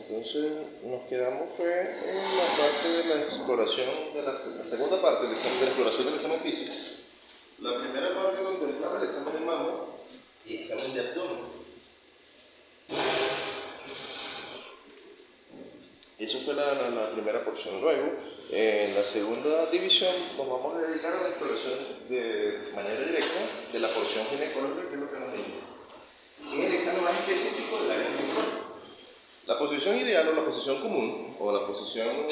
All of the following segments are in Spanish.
Entonces nos quedamos fue en la parte de la exploración, de la segunda parte del examen de la exploración del examen físico. La primera parte contemplaba el examen de mama y examen de abdomen. Eso fue la primera porción. Luego, en la segunda división, nos vamos a dedicar a la exploración de manera directa de la porción ginecológica, que es lo que nos indica. En el examen más específico del área ginecológica. La posición ideal o la posición común o la posición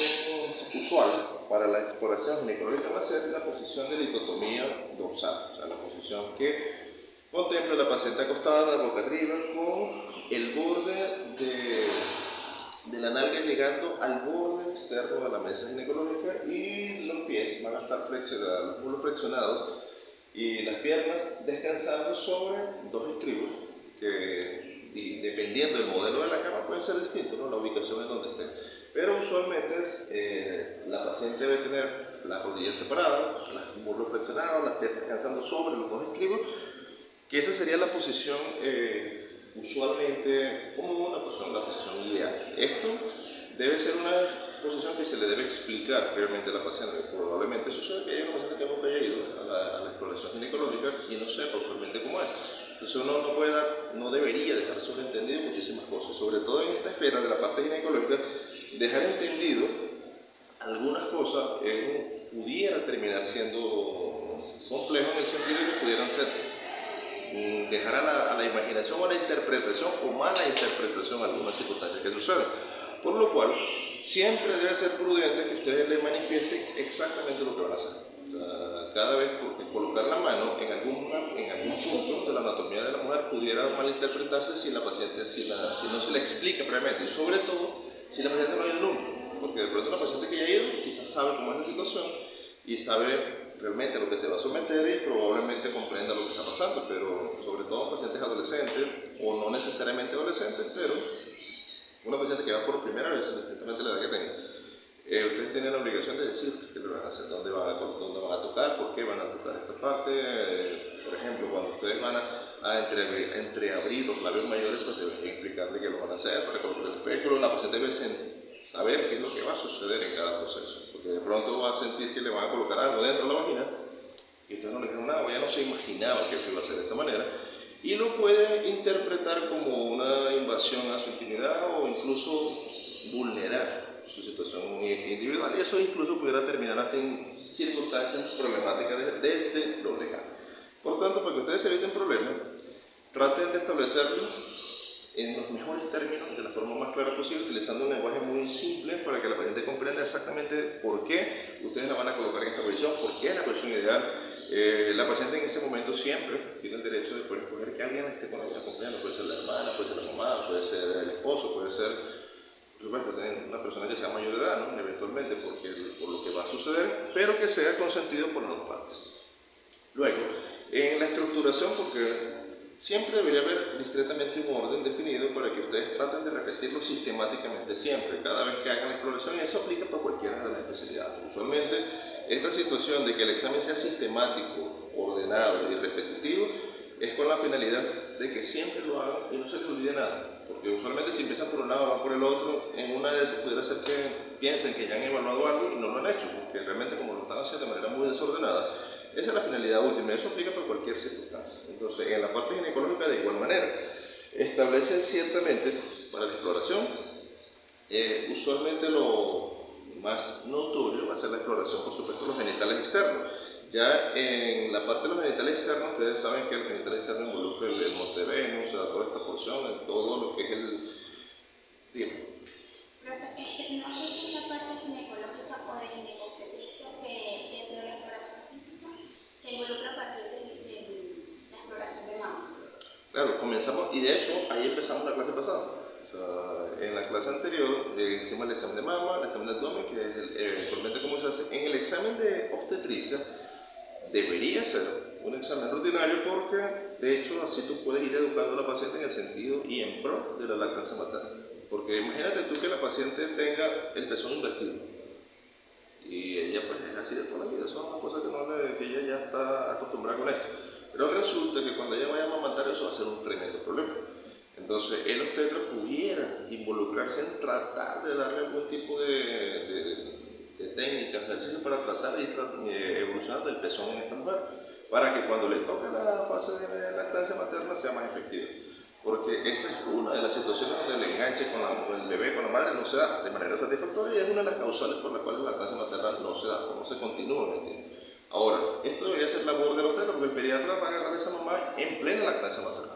usual para la exploración ginecológica va a ser la posición de dicotomía dorsal, o sea, la posición que contempla a la paciente acostada boca arriba con el borde de la nalga llegando al borde externo de la mesa ginecológica y los pies van a estar flexionados, los muslos flexionados y las piernas descansando sobre dos estribos que, y dependiendo del modelo de la cama, pueden ser distintos, ¿no? La ubicación en donde estén. Pero usualmente la paciente debe tener las rodillas separadas, los muslos flexionados, las piernas descansando sobre los dos estribos, que esa sería la posición usualmente común, la posición ideal. Esto debe ser una posición que se le debe explicar previamente a la paciente. Probablemente sucede que hay una paciente que nunca haya ido a la exploración ginecológica y no sepa usualmente cómo es. Entonces uno no debería dejar sobreentendido muchísimas cosas, sobre todo en esta esfera de la parte ginecológica, dejar entendido algunas cosas pudiera terminar siendo complejo en el sentido de que pudieran ser dejar a la imaginación o a la interpretación o mala interpretación algunas circunstancias que suceden. Por lo cual, siempre debe ser prudente que ustedes le manifiesten exactamente lo que van a hacer. O sea, cada vez, porque colocar la mano en algún punto de la anatomía de la mujer pudiera malinterpretarse si la paciente, si no se le explica previamente, y sobre todo si la paciente no ha ido nunca, porque de pronto la paciente que ya ha ido quizás sabe cómo es la situación y sabe realmente lo que se va a someter y probablemente comprenda lo que está pasando, pero sobre todo en pacientes adolescentes, o no necesariamente adolescentes, pero una paciente que va por primera vez, indistintamente la edad que tenga, ustedes tienen la obligación de decir qué le van a hacer, dónde van a tocar, por qué van a tocar esta parte. Por ejemplo, cuando ustedes van a entreabrir los labios mayores, pues deben explicarle qué lo van a hacer para colocar el espéculo. La paciente debe saber qué es lo que va a suceder en cada proceso, porque de pronto va a sentir que le van a colocar algo dentro de la vagina y ustedes no le dijeron nada, o ya no se imaginaba que eso iba a ser de esa manera, y lo puede interpretar como una invasión a su intimidad o incluso vulnerar su situación individual, y eso incluso pudiera terminar hasta en circunstancias problemáticas desde lo legal. Por tanto, para que ustedes se eviten problemas, traten de establecerlo en los mejores términos, de la forma más clara posible, utilizando un lenguaje muy simple para que la paciente comprenda exactamente por qué ustedes la van a colocar en esta posición, por qué es la posición ideal. La paciente en ese momento siempre tiene el derecho de poder escoger que alguien esté con ella acompañando, puede ser la hermana, puede ser la mamá, puede ser el esposo, puede ser, por supuesto, una persona que sea mayor de edad, ¿no? Eventualmente, por lo que va a suceder, pero que sea consentido por las dos partes. Luego, en la estructuración, porque siempre debería haber discretamente un orden definido para que ustedes traten de repetirlo sistemáticamente siempre, cada vez que hagan la exploración, y eso aplica para cualquiera de las especialidades. Usualmente, esta situación de que el examen sea sistemático, ordenado y repetitivo, es con la finalidad de que siempre lo hagan y no se les olvide nada, porque usualmente si empiezan por un lado, van por el otro, en una de esas pudiera ser que piensen que ya han evaluado algo y no lo han hecho, porque realmente como lo están haciendo de manera muy desordenada, esa es la finalidad última, eso aplica para cualquier circunstancia. Entonces, en la parte ginecológica de igual manera, establecen ciertamente para la exploración, usualmente lo más notorio va a ser la exploración, por supuesto, de los genitales externos. Ya en la parte de los genitales externos, ustedes saben que el genital externo involucra el monte de Venus, o sea, toda esta porción, todo lo que es el... Dígame. No sé si la parte ginecológica o de ginecobstetricia que dentro de la exploración física se involucra a partir de la exploración de mamas. Claro, comenzamos, y de hecho ahí empezamos la clase pasada. O sea, en la clase anterior hicimos el examen de mama, el examen de abdomen, que es eventualmente cómo se hace. En el examen de obstetricia debería ser un examen rutinario porque de hecho así tú puedes ir educando a la paciente en el sentido y en pro de la lactancia materna. Porque imagínate tú que la paciente tenga el pezón invertido y ella pues es así de toda la vida, eso es una cosa que ella ya está acostumbrada con esto. Pero resulta que cuando ella vaya a amamantar eso va a ser un tremendo problema. Entonces, el obstetra pudiera involucrarse en tratar de darle algún tipo de técnicas, ejercicios para tratar de ir evolucionando el pezón en esta mujer, para que cuando le toque la fase de lactancia materna sea más efectiva. Porque esa es una de las situaciones donde el enganche con el bebé, con la madre, no se da de manera satisfactoria y es una de las causales por las cuales la lactancia materna no se da, no se continúa en el tiempo. Ahora, esto debería ser labor del obstetra porque el pediatra va a agarrar a esa mamá en plena lactancia materna.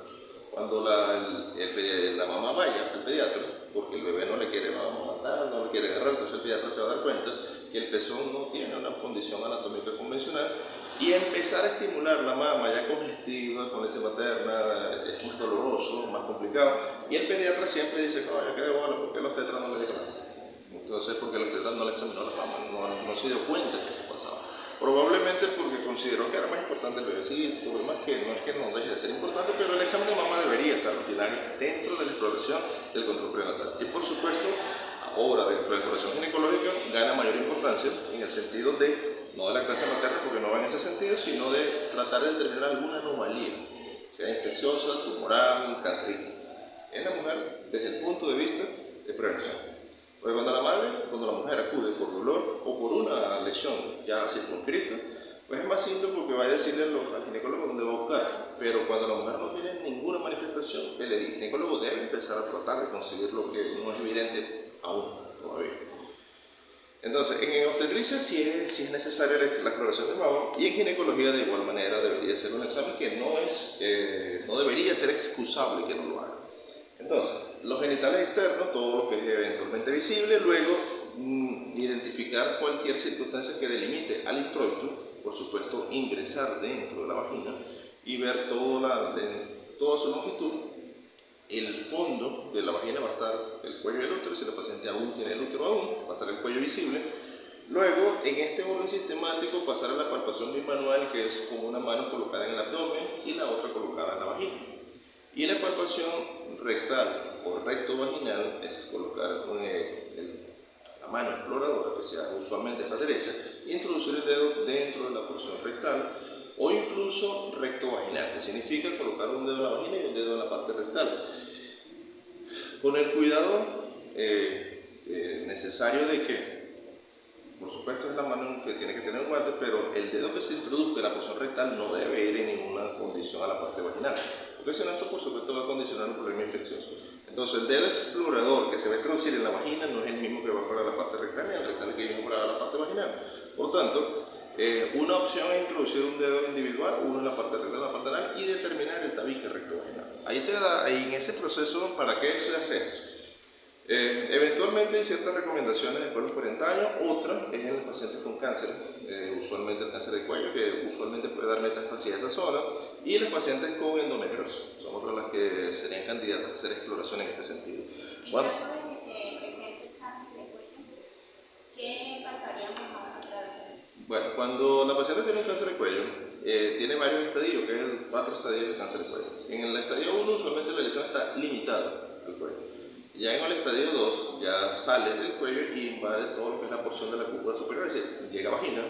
Cuando la mamá vaya al pediatra, porque el bebé no le quiere matar, no le quiere agarrar, entonces el pediatra se va a dar cuenta que el pezón no tiene una condición anatómica convencional y empezar a estimular la mama ya congestiva, con leche materna, es más doloroso, más complicado. Y el pediatra siempre dice, no, ya quedé bola, porque el obstetra no le dijo nada. Entonces, porque el obstetra no le examinó la mama, no se dio cuenta que esto pasaba. Probablemente porque consideró que era más importante el bebecito, por lo demás que no es que no deje de ser importante, pero el examen de mama debería estar rutinario dentro de la exploración del control prenatal. Y por supuesto, ahora dentro de la exploración ginecológica gana mayor importancia en el sentido de, no de lactancia materna porque no va en ese sentido, sino de tratar de determinar alguna anomalía, sea infecciosa, tumoral, cancerígena, en la mujer desde el punto de vista de prevención. Porque cuando la mujer acude por dolor o por una lesión ya circunscrita, pues es más simple porque va a decirle al ginecólogo dónde va a buscar. Pero cuando la mujer no tiene ninguna manifestación, el ginecólogo debe empezar a tratar de conseguir lo que no es evidente aún todavía. Entonces, en obstetricia sí es necesaria la exploración de mama y en ginecología de igual manera debería ser un examen que no debería ser excusable que no lo haga. Entonces, los genitales externos, todo lo que es eventualmente visible, luego identificar cualquier circunstancia que delimite al introito, por supuesto ingresar dentro de la vagina y ver toda su longitud. El fondo de la vagina va a estar el cuello del útero, si la paciente aún tiene el útero aún, va a estar el cuello visible. Luego, en este orden sistemático, pasar a la palpación bimanual, que es como una mano colocada en el abdomen y la otra colocada en la vagina. Y la palpación rectal o recto vaginal es colocar la mano exploradora, que sea usualmente la derecha, e introducir el dedo dentro de la porción rectal o incluso recto vaginal, que significa colocar un dedo en la vagina y un dedo en la parte rectal. Con el cuidado necesario de que, por supuesto, es la mano que tiene que tener guante, pero el dedo que se introduzca en la porción rectal no debe ir en ninguna condición a la parte vaginal, porque si no, esto por supuesto va a condicionar un problema infeccioso. Entonces, el dedo explorador que se va a introducir en la vagina no es el mismo que va para la parte rectal ni el rectal que viene para la parte vaginal. Por tanto, una opción es introducir un dedo individual, uno en la parte rectal, en la parte anal, y determinar el tabique recto vaginal. Ahí en ese proceso, ¿para qué se hace esto? Eventualmente hay ciertas recomendaciones después de los 40 años, otras es en los pacientes con cáncer, usualmente el cáncer de cuello, que usualmente puede dar metástasis a esa zona, y los pacientes con endometriosis, son otras las que serían candidatas a hacer exploración en este sentido. En caso de que se presente cáncer de cuello, ¿qué pasaríamos a tratar? Bueno, cuando la paciente tiene un cáncer de cuello, tiene varios estadios, que es 4 estadios de cáncer de cuello. En el estadio 1 usualmente la lesión está limitada al cuello. Ya en el estadio 2 ya sale del cuello y invade todo lo que es la porción de la cúpula superior, es decir, llega a vagina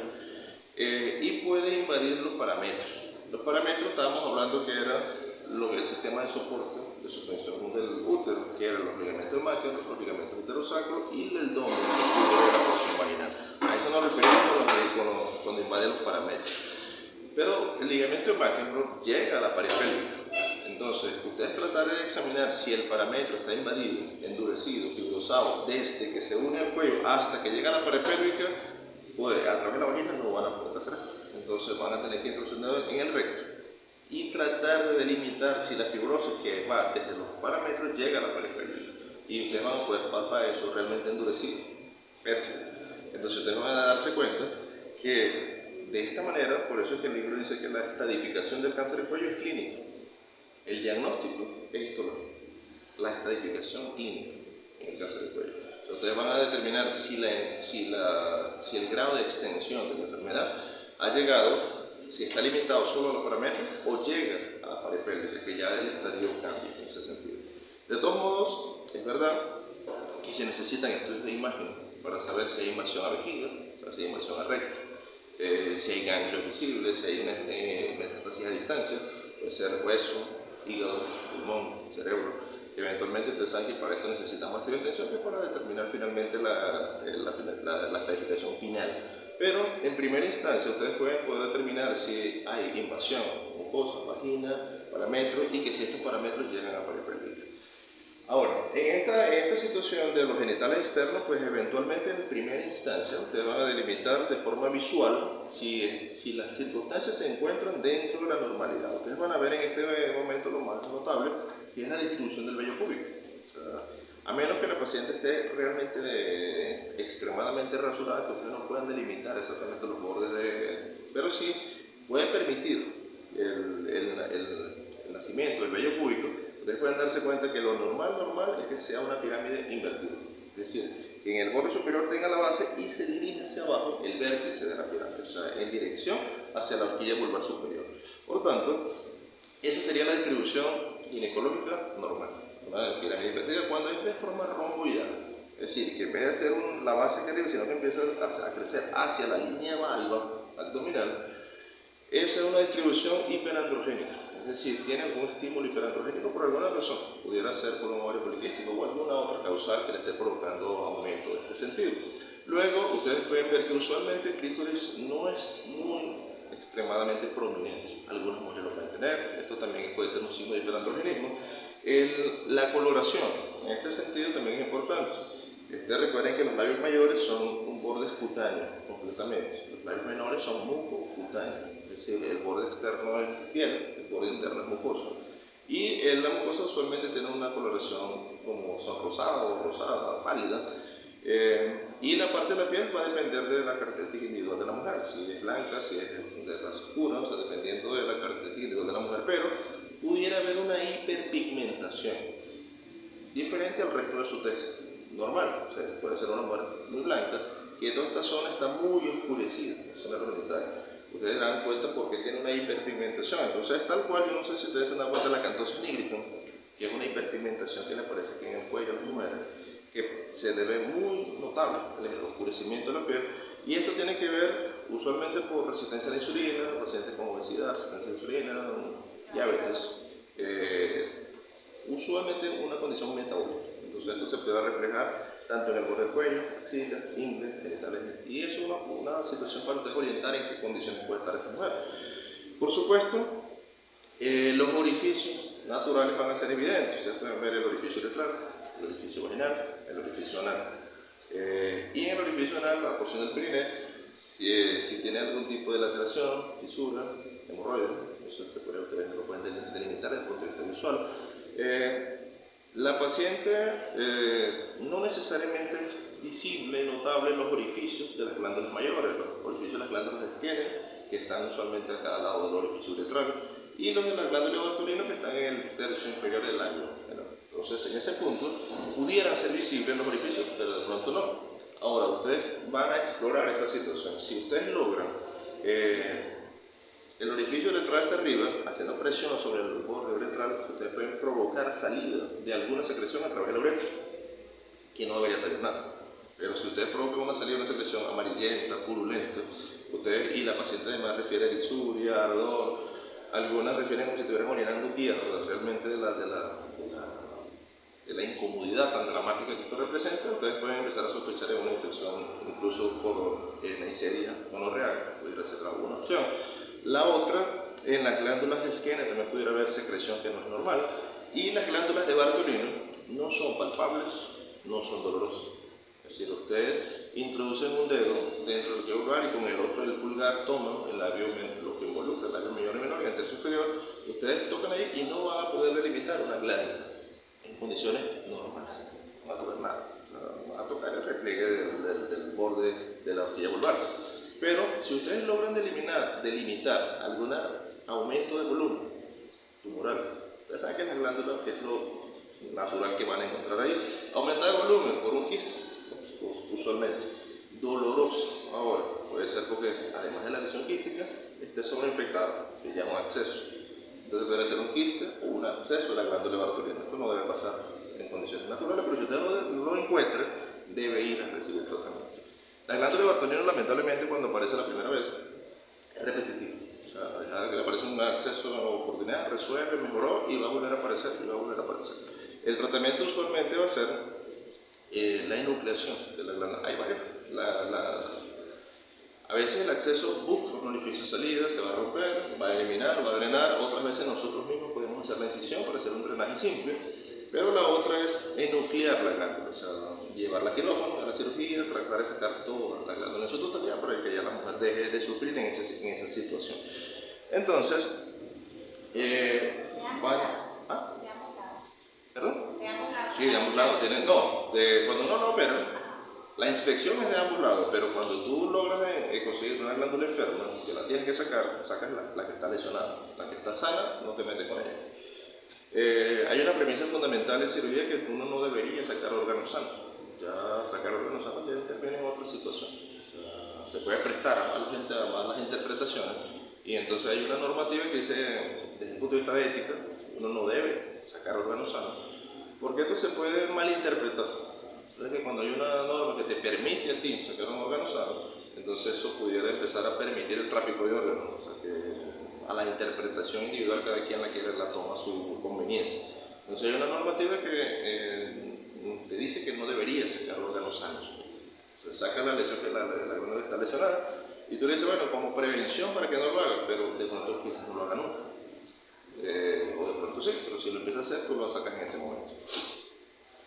y puede invadir los parámetros. Los parámetros estábamos hablando que era el sistema de soporte, de suspensión del útero, que eran los ligamentos de Mäckel, los ligamentos uterosacro y el domo de la porción vaginal. A eso nos referimos cuando invade los parámetros. Pero el ligamento de Mäckel llega a la pared pélvica. Entonces, ustedes tratar de examinar si el parámetro está invadido, endurecido, fibrosado, desde que se une al cuello hasta que llega a la pared pélvica, pues a través de la vagina no van a poder hacer esto. Entonces van a tener que introducir el dedo en el recto y tratar de delimitar si la fibrosis que va desde los parámetros llega a la pared pélvica. Y ustedes van a poder palpar eso realmente endurecido. Entonces ustedes van a darse cuenta que de esta manera, por eso es que el libro dice que la estadificación del cáncer de cuello es clínica. El diagnóstico es histológico, la estadificación clínica en el cáncer de cuello. O sea, ustedes van a determinar si el grado de extensión de la enfermedad ha llegado, si está limitado solo a los parámetros o llega a la pared pélvica, que ya el estadio cambia en ese sentido. De todos modos, es verdad que se necesitan estudios de imagen para saber si hay invasión a vejiga, o sea, si hay invasión a recto, si hay ganglios visibles, si hay una metástasis a distancia, puede ser hueso, hígado, pulmón, cerebro. Eventualmente ustedes saben que para esto necesitamos estudios de tensión que para determinar finalmente la estadificación final. Pero en primera instancia ustedes pueden poder determinar si hay invasión mucosa, vagina, parámetros y que si estos parámetros llegan a pared pélvica. Ahora, en esta situación de los genitales externos, pues eventualmente en primera instancia ustedes van a delimitar de forma visual si las circunstancias se encuentran dentro de la normalidad. Ustedes van a ver en este momento lo más notable, que es la distribución del vello púbico. O sea, a menos que la paciente esté realmente extremadamente rasurada, que ustedes no puedan delimitar exactamente los bordes pero sí puede permitir el nacimiento del vello púbico. Ustedes pueden darse cuenta que lo normal es que sea una pirámide invertida. Es decir, que en el borde superior tenga la base y se dirige hacia abajo el vértice de la pirámide, o sea, en dirección hacia la horquilla vulvar superior. Por lo tanto, esa sería la distribución ginecológica normal, una pirámide invertida cuando es de forma romboidal. Es decir, que en vez de hacer la base que arriba, sino que empieza a crecer hacia la línea valva abdominal, esa es una distribución hiperandrogénica. Es decir, tiene algún estímulo hiperandrogénico por alguna razón, pudiera ser por un ovario poliquístico o alguna otra causal que le esté provocando aumento de este sentido. Luego, ustedes pueden ver que usualmente el clítoris no es muy extremadamente prominente. Algunas mujeres lo pueden tener, esto también puede ser un signo de hiperandrogenismo. La coloración, en este sentido, también es importante. Ustedes recuerden que los labios mayores son un borde cutáneo completamente, los labios menores son mucocutáneos, es decir, el borde externo es piel, el borde interno es mucoso. Y la mucosa usualmente tiene una coloración como sonrosada o rosada, pálida, y la parte de la piel va a depender de la característica individual de la mujer, si es blanca, si es de raza oscura, o sea, dependiendo de la característica individual de la mujer, pero pudiera haber una hiperpigmentación diferente al resto de su tez normal. O sea, puede ser una mujer muy blanca que toda esta zona está muy oscurecida, la zona genitalia. Ustedes dan cuenta porque tiene una hiperpigmentación. Entonces, tal cual, yo no sé si ustedes se dan cuenta de la cantosis nigricum, que es una hiperpigmentación que le aparece aquí en el cuello a las mujeres, que se le ve muy notable el oscurecimiento de la piel. Y esto tiene que ver usualmente por resistencia a la insulina, pacientes con obesidad, resistencia a la insulina, diabetes, usualmente una condición metabólica. Entonces esto se puede reflejar tanto en el borde del cuello, axila, ingle, genitales, y es una situación para ustedes orientar en qué condiciones puede estar esta mujer. Por supuesto, los orificios naturales van a ser evidentes. Ustedes pueden ver el orificio uretral, el orificio vaginal, el orificio anal. Y en el orificio anal, la porción del perineo, si tiene algún tipo de laceración, fisura, hemorroide, eso ustedes lo pueden delimitar desde el punto de vista visual. La paciente no necesariamente es visible, notable en los orificios de las glándulas mayores, los orificios de las glándulas de Skene, que están usualmente a cada lado del orificio uretral, y los de la glándula bartolina, que están en el tercio inferior del año. Entonces, en ese punto, pudieran ser visibles los orificios, pero de pronto no. Ahora, ustedes van a explorar esta situación. Si ustedes logran el orificio uretral está arriba, haciendo presión sobre el borde uretral, ustedes pueden provocar salida de alguna secreción a través de la uretra, que no debería salir nada. Pero si ustedes provocan una salida de una secreción amarillenta, purulenta, ustedes, y la paciente además refiere a disuria, ardor, algunas refieren como si estuvieran orinando tierra, realmente de la incomodidad tan dramática que esto representa, ustedes pueden empezar a sospechar de una infección, incluso por Neisseria gonorrea, pudiera ser alguna opción. La otra, en las glándulas de Skene también pudiera haber secreción que no es normal, y las glándulas de Bartolino no son palpables, no son dolorosas. Es decir, ustedes introducen un dedo dentro del labio vulvar y con el otro del pulgar toman el labio, lo que involucra el labio mayor y menor y el tercio inferior, ustedes tocan ahí y no van a poder delimitar una glándula en condiciones normales, no va a tocar nada, van a tocar el repliegue del borde de la horquilla vulvar. Pero si ustedes logran delimitar algún aumento de volumen tumoral, ustedes saben que en las glándulas, que es lo natural que van a encontrar ahí, aumentar el volumen por un quiste, usualmente doloroso. Ahora, puede ser porque además de la lesión quística, esté sobreinfectado, que llama acceso. Entonces debe ser un quiste o un acceso a la glándula bartolina. Esto no debe pasar en condiciones naturales, pero si usted lo encuentra, debe ir a recibir tratamiento. La glándula bartolina, lamentablemente, cuando aparece la primera vez, es repetitivo. O sea, que le aparece un acceso por oportunidad, resuelve, mejoró y va a volver a aparecer y va a volver a aparecer. El tratamiento usualmente va a ser la enucleación de la glándula. Hay varias. A veces el acceso busca un orificio de salida, se va a romper, va a eliminar, va a drenar. Otras veces nosotros mismos podemos hacer la incisión para hacer un drenaje simple. Pero la otra es enuclear la glándula, o sea, llevarla a quirófano, a la cirugía, tratar de sacar toda la glándula en su totalidad para que ya la mujer deje de sufrir en esa situación. Entonces, ¿perdón? Sí, de ambos lados. Cuando uno no opera, la inspección es de ambos lados, pero cuando tú logras conseguir una glándula enferma, que la tienes que sacar, sacas la que está lesionada. La que está sana, no te metes con ella. Hay una premisa fundamental en cirugía que uno no debería sacar órganos sanos. Ya sacar órganos sanos ya interviene en otra situación. O sea, se puede prestar a malas interpretaciones, y entonces hay una normativa que dice, desde el punto de vista de ética, uno no debe sacar órganos sanos, porque esto se puede malinterpretar. Entonces, que cuando hay una norma que te permite a ti sacar un órgano sano, entonces eso pudiera empezar a permitir el tráfico de órganos, o sea que a la interpretación individual cada quien la toma a su conveniencia. Entonces hay una normativa que te dice que no deberías sacar órganos sanos. Se saca la lesión, que la glándula está lesionada, y tú le dices, bueno, como prevención para que no lo haga, pero de pronto quizás no lo haga nunca. O de pronto sí, pero si lo empiezas a hacer, tú lo sacas en ese momento.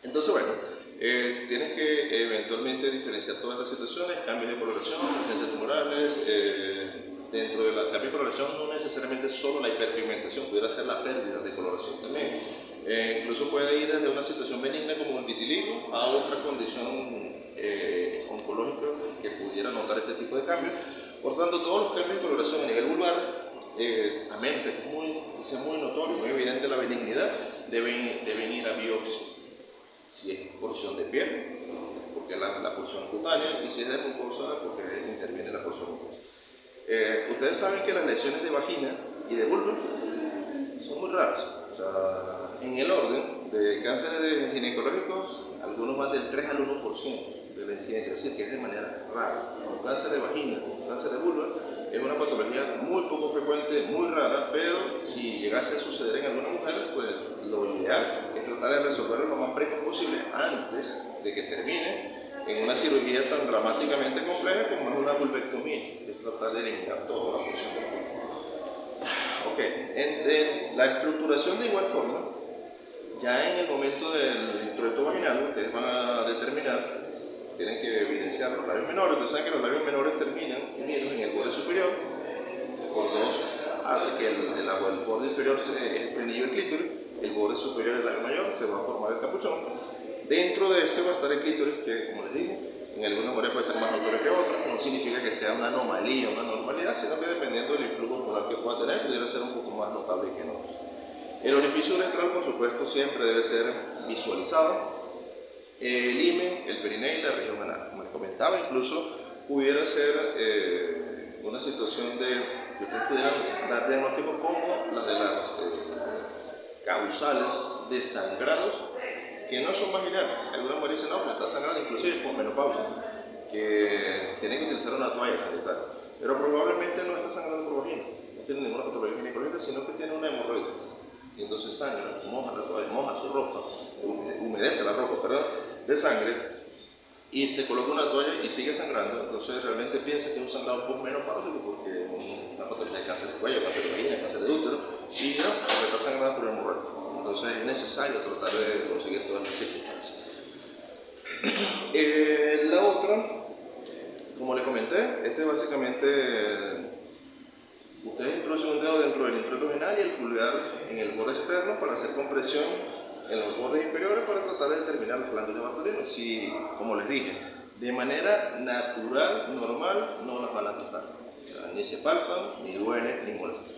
Entonces, bueno, tienes que eventualmente diferenciar todas estas situaciones, cambios de coloración, presencia tumorales. Dentro de la cambio de coloración no necesariamente solo la hiperpigmentación, pudiera ser la pérdida de coloración también. Incluso puede ir desde una situación benigna como el vitiligo a otra condición oncológica que pudiera notar este tipo de cambios. Por tanto, todos los cambios de coloración a nivel vulvar, a menos que sea muy notorio, muy evidente la benignidad, deben ir a biopsia. Si es porción de piel, porque es la porción cutánea, y si es de mucosa, porque interviene la porción mucosa. Ustedes saben que las lesiones de vagina y de vulva son muy raras. O sea, en el orden de cánceres ginecológicos, algunos van del 3 al 1% de la incidencia, es decir, que es de manera rara. Un cáncer de vagina, un cáncer de vulva, es una patología muy poco frecuente, muy rara, pero si llegase a suceder en alguna mujer, pues lo ideal es tratar de resolverlo lo más precoz posible antes de que termine en una cirugía tan dramáticamente compleja como es una vulvectomía, que es tratar de eliminar toda la porción del cuerpo. Ok, en la estructuración de igual forma, ya en el momento del introito vaginal, ustedes van a determinar, tienen que evidenciar los labios menores. Ustedes saben que los labios menores terminan unidos en el borde superior, por dos hace que el borde inferior es el frenillo del clítoris, el borde superior del labio mayor, se va a formar el capuchón. Dentro de este va a estar el clítoris, que como les dije, en algunas mujeres puede ser más notorio que otras. No significa que sea una anomalía, una normalidad, sino que dependiendo del influjo hormonal que pueda tener, pudiera ser un poco más notable que en otros. El orificio uretral, por supuesto, siempre debe ser visualizado. El himen, el perineo y la región anal. Como les comentaba, incluso pudiera ser una situación de que ustedes pudieran dar diagnóstico como la de las causales de sangrados que no son vaginales. Algunas mujeres dicen, no, me está sangrando inclusive por menopausia, que tienen que utilizar una toalla sanitaria, pero probablemente no está sangrando por vagina, no tiene ninguna patología ginecológica, sino que tiene una hemorroide, y entonces sangra, moja la toalla, moja su ropa, humedece la ropa, perdón, de sangre, y se coloca una toalla y sigue sangrando. Entonces realmente piensa que es un sangrado posmenopáusico, porque es una patología de cáncer de cuello, cáncer de vagina, cáncer de útero, y no, porque está sangrando por hemorroide. Entonces es necesario tratar de conseguir todas las circunstancias. La otra, como les comenté, básicamente, ustedes introducen un dedo dentro del introito vaginal y el pulgar en el borde externo para hacer compresión en los bordes inferiores para tratar de determinar las glándulas bartolinas. Si, como les dije, de manera natural, normal, no las van a tocar. O sea, ni se palpan, ni duelen, ni molestan.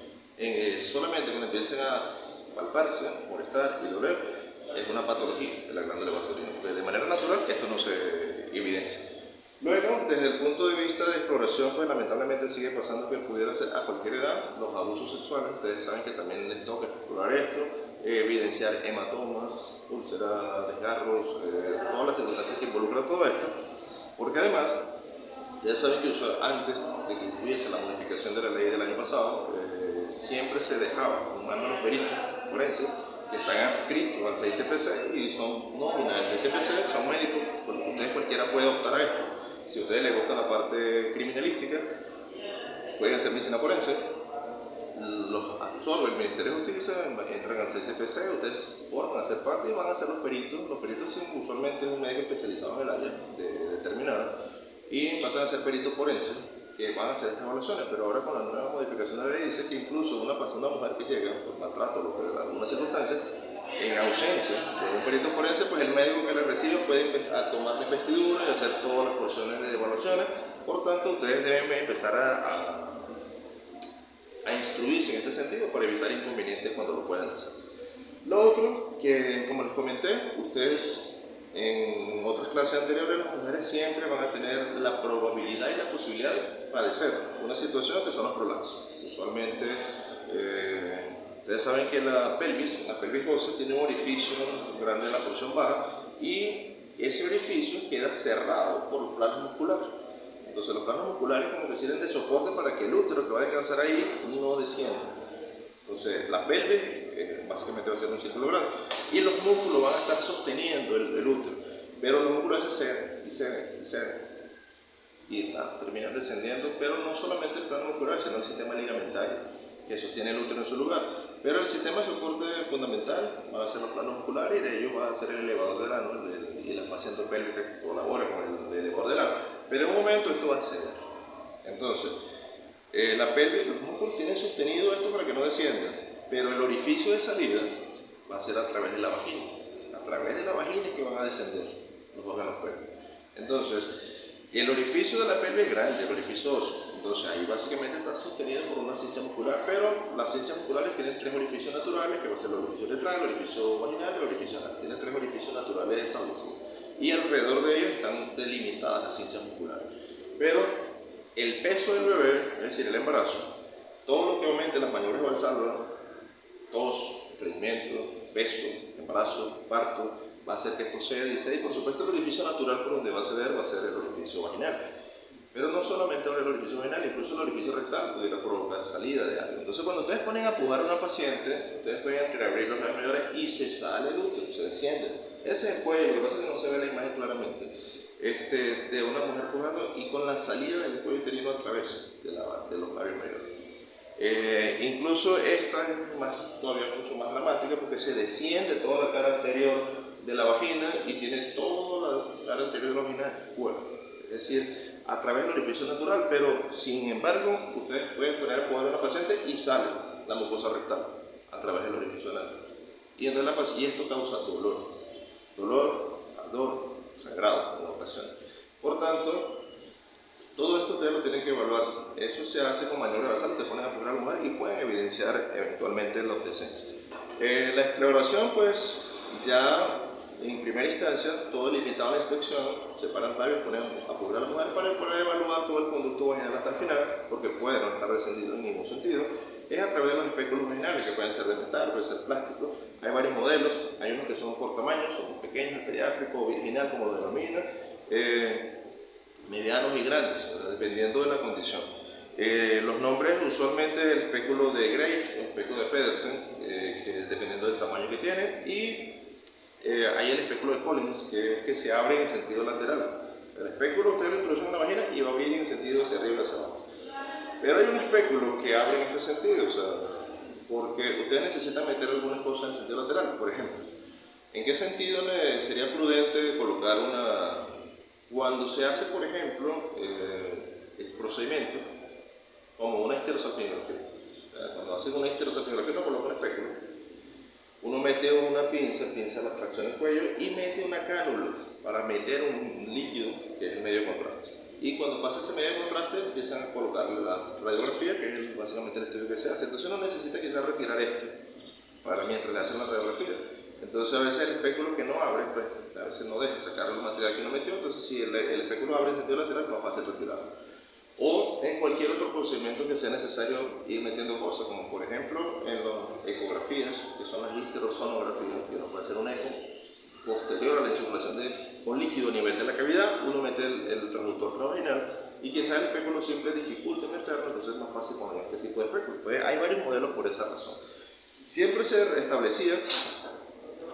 Solamente cuando empiecen a palparse, molestar y doler, es una patología de la glándula bartolina. De manera natural, esto no se evidencia. Luego, desde el punto de vista de exploración, pues lamentablemente sigue pasando que pudiera ser a cualquier edad los abusos sexuales. Ustedes saben que también les toca explorar esto, evidenciar hematomas, úlceras, desgarros, todas las circunstancias que involucran todo esto, porque además, ustedes saben que antes de que hubiese la modificación de la ley del año pasado, siempre se dejaba, un los peritos forenses, que están adscritos al 6CPC y son nóminas del 6CPC, son médicos, pues ustedes cualquiera puede optar a esto. Si a ustedes les gusta la parte criminalística, pueden hacer medicina forense, los absorbe el Ministerio de Justicia, entran al 6CPC, ustedes forman a ser parte y van a ser los peritos. Los peritos son usualmente un médico especializado en el área determinada y pasan a ser peritos forenses que van a hacer estas evaluaciones, pero ahora con la nueva modificación de la ley dice que incluso una mujer que llega por maltrato o por alguna circunstancia, en ausencia de un perito forense, pues el médico que la recibe puede tomar la investidura y hacer todas las porciones de evaluaciones. Por tanto, ustedes deben empezar a instruirse en este sentido para evitar inconvenientes cuando lo puedan hacer. Lo otro, que como les comenté, ustedes en otras clases anteriores, las mujeres siempre van a tener la probabilidad y la posibilidad de padecer una situación que son los prolapsos. Usualmente, ustedes saben que la pelvis ósea tiene un orificio grande en la porción baja y ese orificio queda cerrado por los planos musculares. Entonces los planos musculares como que sirven de soporte para que el útero que va a descansar ahí no descienda. Entonces la pelvis básicamente va a ser un círculo grande y los músculos van a estar sosteniendo el útero, pero los músculos se ceden y terminan descendiendo, pero no solamente el plano muscular, sino el sistema ligamentario que sostiene el útero en su lugar. Pero el sistema de soporte fundamental va a ser los planos musculares y de ellos va a ser el elevador del ano y la fascia endopélvica que colabora con el elevador del ano. Pero en un momento esto va a ceder. Entonces, la pelvis, los músculos tienen sostenido esto para que no descienda, pero el orificio de salida va a ser a través de la vagina. A través de la vagina es que van a descender los órganos pélvicos. Entonces, el orificio de la pelvis es grande, el orificio óseo. Entonces, ahí básicamente está sostenido por una cincha muscular, pero las cinchas musculares tienen tres orificios naturales, que va a ser el orificio letral, el orificio vaginal y el orificio anal. Tienen tres orificios naturales establecidos. Y alrededor de ellos están delimitadas las cinchas musculares. Pero el peso del bebé, es decir, el embarazo, todo lo que aumente las maniobras de Valsalva, tos, estreñimiento, peso, embarazo, parto, va a hacer que esto ceda y por supuesto el orificio natural por donde va a ceder va a ser el orificio vaginal. Pero no solamente el orificio vaginal, incluso el orificio rectal pudiera provocar salida de algo. Entonces cuando ustedes ponen a pujar a una paciente, ustedes pueden entreabrir los labios mayores y se sale el útero, se desciende. Ese es el cuello, lo que pasa es que no se ve la imagen claramente. De una mujer pujando y con la salida del cuello uterino a través de los labios mayores. Incluso esta es todavía mucho más dramática porque se desciende toda la cara anterior de la vagina y tiene toda la cara anterior de la vagina fuera, es decir, a través del orificio natural, pero sin embargo ustedes pueden poner a pujar a una paciente y sale la mucosa rectal a través del orificio anal y esto causa dolor, ardor, sangrado en ocasiones. Por tanto, todo esto ustedes lo tienen que evaluar. Eso se hace con maniobra basal, te ponen a poner a la mujer y pueden evidenciar eventualmente los descensos. La exploración, pues, ya en primera instancia, todo limitado a la inspección, separan labios, ponen a cubrir a la mujer para poder evaluar todo el conducto vaginal hasta el final, porque puede no estar descendido en ningún sentido. Es a través de los espéculos vaginales, que pueden ser de metal, pueden ser plástico. Hay varios modelos, hay unos que son por tamaño, son pequeños, pediátricos, virginal, como lo denomina, medianos y grandes, dependiendo de la condición. Los nombres usualmente el espéculo de Graves, el espéculo de Pedersen, que dependiendo del tamaño que tiene, y hay el espéculo de Collins, que es que se abre en sentido lateral. El espéculo usted lo introduce en la vagina y va a abrir en sentido hacia arriba y hacia abajo. Pero hay un espéculo que abre en este sentido, o sea, porque usted necesita meter algunas cosas en sentido lateral. Por ejemplo, ¿en qué sentido sería prudente colocar una... Cuando se hace, por ejemplo, el procedimiento como una histerosalpingografía, o sea, cuando hacen una histerosalpingografía no coloca un espéculo, uno mete una pinza la tracción del cuello y mete una cánula para meter un líquido que es el medio de contraste. Y cuando pasa ese medio de contraste empiezan a colocarle la radiografía, que es básicamente el estudio que se hace. Entonces uno necesita quizás retirar esto mientras le hacen la radiografía. Entonces a veces el espéculo que no abre, pues a veces no deja sacar el material que no metió, entonces si el espéculo abre en sentido lateral es más fácil retirarlo. O en cualquier otro procedimiento que sea necesario ir metiendo cosas, como por ejemplo en las ecografías, que son las histerosonografías, que uno puede hacer un eco posterior a la insuflación con líquido a nivel de la cavidad, uno mete el transductor transvaginal y quizás el espéculo simple dificulte meterlo, entonces es más fácil poner este tipo de espéculos. Pues hay varios modelos por esa razón. Siempre se establecía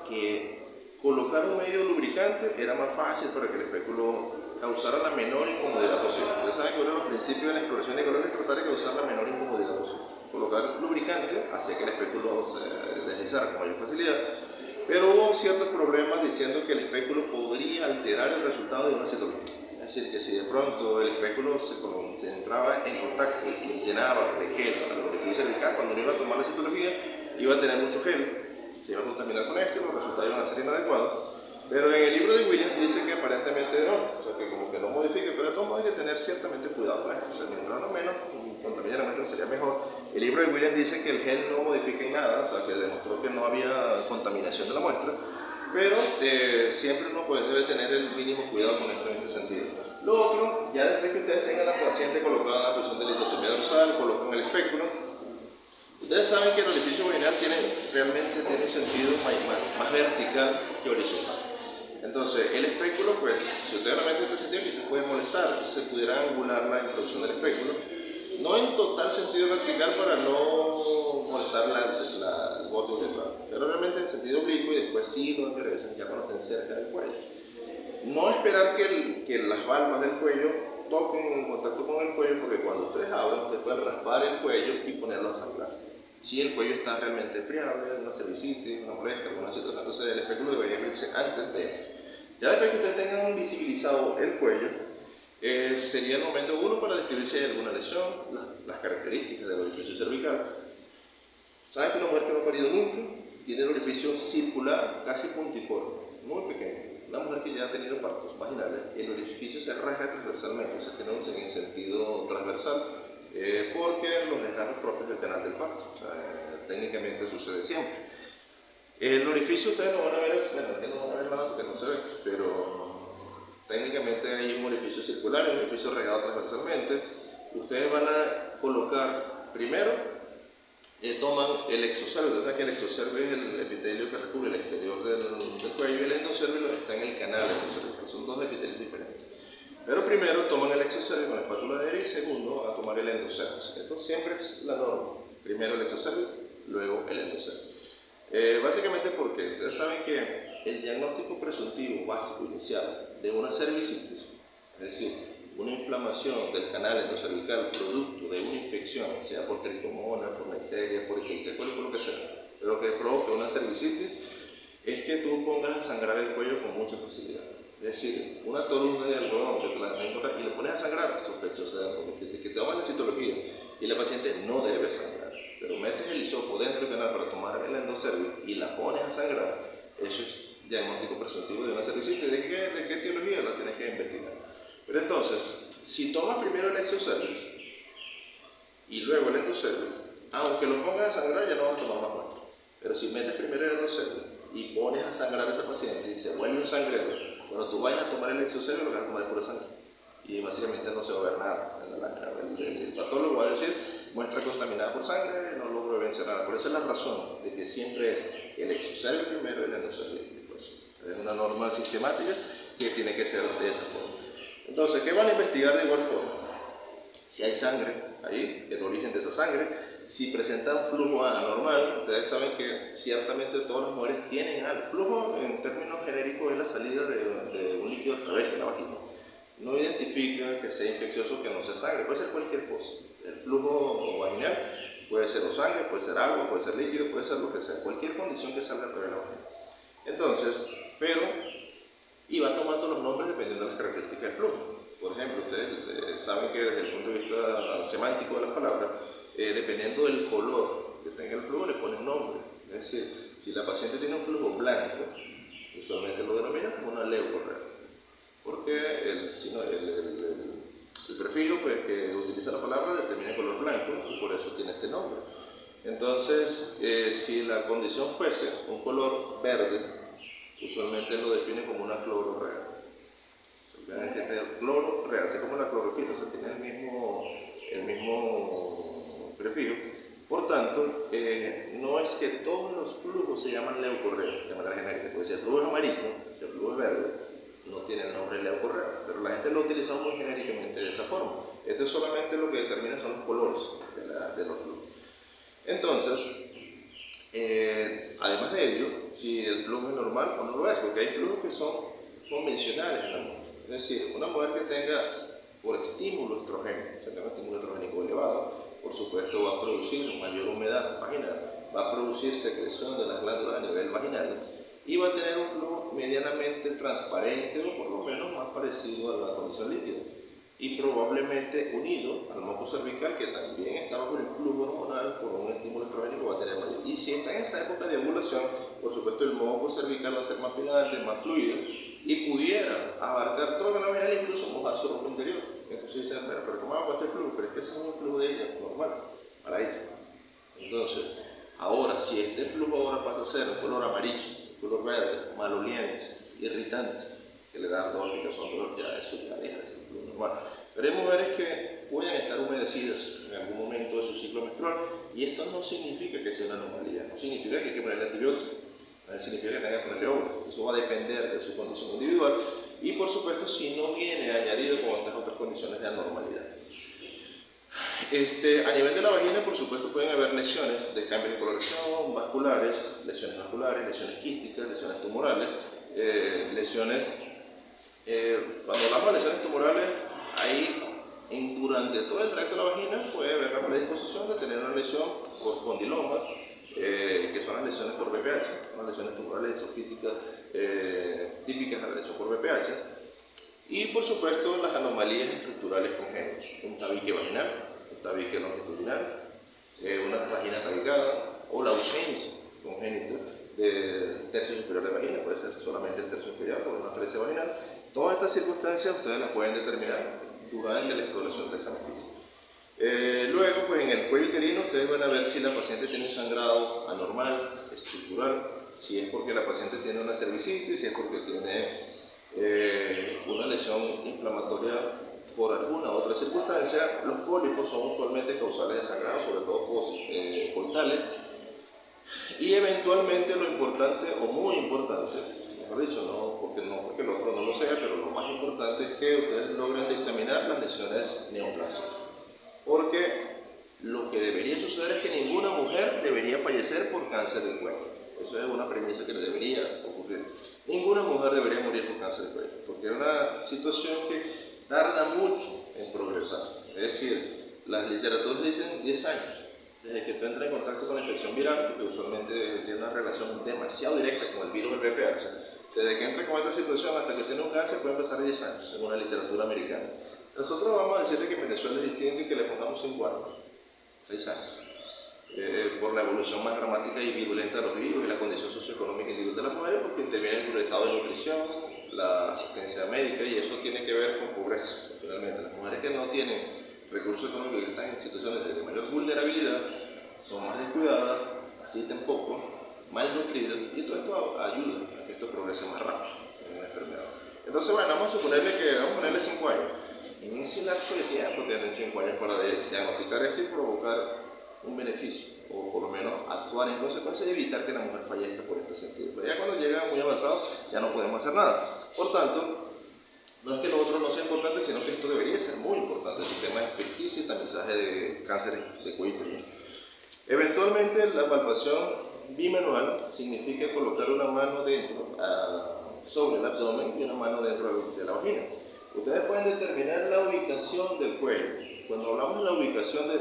que colocar un medio lubricante era más fácil para que el espéculo causara la menor incomodidad posible. Ustedes saben que uno de los principios de la exploración ecológica es tratar de causar la menor incomodidad posible. Colocar lubricante hacía que el espéculo se deslizara con mayor facilidad, pero hubo ciertos problemas diciendo que el espéculo podría alterar el resultado de una citología. Es decir, que si de pronto el espéculo se entraba en contacto y llenaba de gel al orificio cervical, cuando uno iba a tomar la citología, iba a tener mucho gel, se iba a contaminar con esto y los resultados iban a ser inadecuados. Pero en el libro de Williams dice que aparentemente no, o sea que como que no modifique, pero de todos modos hay que tener ciertamente cuidado con esto, o sea, mientras no menos contaminar la muestra sería mejor. El libro de Williams dice que el gel no modifica en nada, o sea que demostró que no había contaminación de la muestra, pero siempre uno debe tener el mínimo cuidado con esto en ese sentido. Lo otro, ya después que ustedes tengan la paciente colocada en posición de la litotomía dorsal, colocan el espéculo, ustedes saben que el orificio vaginal realmente tiene un sentido más vertical que horizontal. Entonces, el espéculo, pues, si ustedes lo meten en este sentido, quizás puede molestar, se pudiera angular la introducción del espéculo, no en total sentido vertical para no molestar el bote uretral, pero realmente en sentido oblicuo y después sí lo enderezan ya cuando estén cerca del cuello. No esperar que las valvas del cuello toquen en contacto con el cuello, porque cuando ustedes abren, ustedes pueden raspar el cuello y ponerlo a sangrar. Si el cuello está realmente friable, una cervicitis, una molestia, alguna situación, entonces el espéculo debería abrirse antes de eso. Ya después que ustedes tengan visibilizado el cuello, sería el momento uno para describir si hay alguna lesión, las características del orificio cervical. ¿Saben que una mujer que no ha parido nunca tiene el orificio circular, casi puntiforme, muy pequeño? Una mujer que ya ha tenido partos vaginales, el orificio se rasga transversalmente, o sea, tiene en sentido transversal, porque los desgarros propios del canal del parto, o sea, técnicamente sucede siempre. El orificio ustedes no van a ver, bueno, que no van a ver nada porque no se ve, pero técnicamente hay un orificio circular y un orificio regado transversalmente. Ustedes van a colocar primero, toman el exocervix, o sea que el exocervix es el epitelio que recubre el exterior del cuello y el endocervix está en el canal endocervical, son dos epitelios diferentes. Pero primero toman el exocervix con la espátula de aire y segundo a tomar el endocervix. Esto siempre es la norma, primero el exocervix, luego el endocervix. Básicamente porque ustedes saben que el diagnóstico presuntivo básico inicial de una cervicitis, es decir, una inflamación del canal endocervical producto de una infección, sea por tricomonas, por Neisseria, por Escherichia coli, por lo que sea, pero que provoque una cervicitis, es que tú pongas a sangrar el cuello con mucha facilidad. Es decir, una torunda de algodón que te la encuentras y le pones a sangrar, sospechoso de algo, que te tomas la citología y la paciente no debe sangrar, pero metes el hisopo dentro del canal para tomar el endocervix y la pones a sangrar, eso es diagnóstico presuntivo de una cervicitis. ¿De qué etiología? La tienes que investigar. Pero entonces, si tomas primero el exocervix y luego el endocervix, aunque lo pongas a sangrar ya no vas a tomar más muestra. Pero si metes primero el endocervix y pones a sangrar a esa paciente y se vuelve un sangrero, cuando tú vayas a tomar el exocervix lo que vas a tomar es pura sangre. Y básicamente no se va a ver nada en la lámina. El patólogo va a decir, muestra contaminada por sangre, no logro evidenciar nada. Por eso es la razón de que siempre es el exocervix primero y el endocervix después. Es una norma sistemática que tiene que ser de esa forma. Entonces, ¿qué van a investigar de igual forma? Si hay sangre ahí, el origen de esa sangre, si presentan flujo anormal, ustedes saben que ciertamente todas las mujeres tienen algo. Flujo, en términos genéricos, es la salida de un líquido a través de la vagina. No identifica que sea infeccioso o que no sea sangre, puede ser cualquier cosa. El flujo vaginal puede ser o sangre, puede ser agua, puede ser líquido, puede ser lo que sea, cualquier condición que salga a través de la vagina. Entonces, y va tomando los nombres dependiendo de las características del flujo. Por ejemplo, ustedes saben que desde el punto de vista semántico de las palabras, dependiendo del color que tenga el flujo, le pone un nombre. Es decir, si la paciente tiene un flujo blanco, usualmente lo denominan como una leucorrea, porque el prefijo pues, que utiliza la palabra determina el color blanco y por eso tiene este nombre. Entonces, si la condición fuese un color verde, usualmente lo define como una clororrea. Clororrea, así como la clorofila, o sea, tiene el mismo prefijo. Por tanto, no es que todos los flujos se llaman leucorrea de manera genérica, porque si el flujo es amarillo, si el flujo es verde, no tiene el nombre leucorrea, pero la gente lo ha utilizado muy genéricamente de esta forma. Esto es solamente lo que determina son los colores de los flujos. Entonces, Además de ello, si el flujo es normal o no lo es, porque hay flujos que son convencionales en la mujer. Es decir, una mujer que tenga por estímulo estrógeno, o sea, tenga un estímulo estrogénico elevado, por supuesto va a producir mayor humedad vaginal, va a producir secreción de las glándulas a nivel vaginal y va a tener un flujo medianamente transparente o por lo menos más parecido a la condición líquida y probablemente unido al moco cervical que también está bajo el flujo hormonal por un estímulo estrogénico va a tener mayor. Y si está en esa época de ovulación, por supuesto el moco cervical va a ser más filante, más fluido y pudiera abarcar toda la vaginal, incluso mojar su ropa interior. Entonces dicen, pero ¿cómo hago este flujo? Pero es que ese es un flujo de ella, normal, para ella. Entonces, ahora, si este flujo ahora pasa a ser un color amarillo, un color verde, maloliente, irritante, que le da ardor, picazón, dolor, ya eso ya deja de ser un flujo normal. Pero hay mujeres que pueden estar humedecidas en algún momento de su ciclo menstrual y esto no significa que sea una anomalía, no significa que hay que ponerle antibióticos, no significa que tenga que ponerle óvulos, eso va a depender de su condición individual y por supuesto si no viene añadido con estas otras condiciones de anormalidad. A nivel de la vagina, por supuesto, pueden haber lesiones de cambio de coloración, lesiones vasculares, lesiones quísticas, lesiones tumorales, cuando hablamos de lesiones tumorales, durante todo el tracto de la vagina puede haber la predisposición de tener una lesión por condilomas, que son las lesiones por BPH, las lesiones tumorales exofíticas típicas de la lesión por BPH. Y por supuesto las anomalías estructurales congénitas, un tabique vaginal, un tabique longitudinal, una vagina tabicada o la ausencia congénita del tercio superior de vagina, puede ser solamente el tercio inferior o una atresia vaginal. Todas estas circunstancias ustedes las pueden determinar durante la exploración del examen físico. Luego, pues en el cuello uterino ustedes van a ver si la paciente tiene un sangrado anormal, estructural, si es porque la paciente tiene una cervicitis, si es porque tiene una lesión inflamatoria por alguna otra circunstancia. Los pólipos son usualmente causales de sangrado, sobre todo coitales, y eventualmente lo importante o muy importante, mejor dicho, no porque el otro no lo sea, pero lo más importante es que ustedes logren dictaminar las lesiones neoplásicas, porque lo que debería suceder es que ninguna mujer debería fallecer por cáncer del cuello. Eso es una premisa que debería ocurrir. Ninguna mujer debería morir por cáncer de cuello, porque es una situación que tarda mucho en progresar. Es decir, las literaturas dicen 10 años, desde que tú entras en contacto con la infección viral, que usualmente tiene una relación demasiado directa con el virus del VPH, desde que entras con esta situación hasta que tiene un cáncer pueden pasar 10 años, según la literatura americana. Nosotros vamos a decirle que Venezuela es distinto y que le pongamos 5 años, 6 años. Por la evolución más dramática y virulenta de los virus y la condición socioeconómica individual de las mujeres, porque interviene el estado de nutrición, la asistencia médica y eso tiene que ver con pobreza. Finalmente, las mujeres que no tienen recursos económicos y que están en situaciones de mayor vulnerabilidad son más descuidadas, asisten poco, mal nutridas y todo esto ayuda a que esto progrese más rápido en una enfermedad. Entonces, bueno, vamos a ponerle 5 años. En ese lapso de tiempo tienen 5 años para diagnosticar esto y provocar un beneficio, o por lo menos actuar en consecuencia y evitar que la mujer fallezca por este sentido. Pero ya cuando llega muy avanzado, ya no podemos hacer nada. Por tanto, no es que lo otro no sea importante, sino que esto debería ser muy importante, el sistema de pesquisa y tamizaje de cáncer de cuello uterino. Eventualmente, la palpación bimanual significa colocar una mano sobre el abdomen y una mano dentro de la vagina. Ustedes pueden determinar la ubicación del cuello. Cuando hablamos de la ubicación del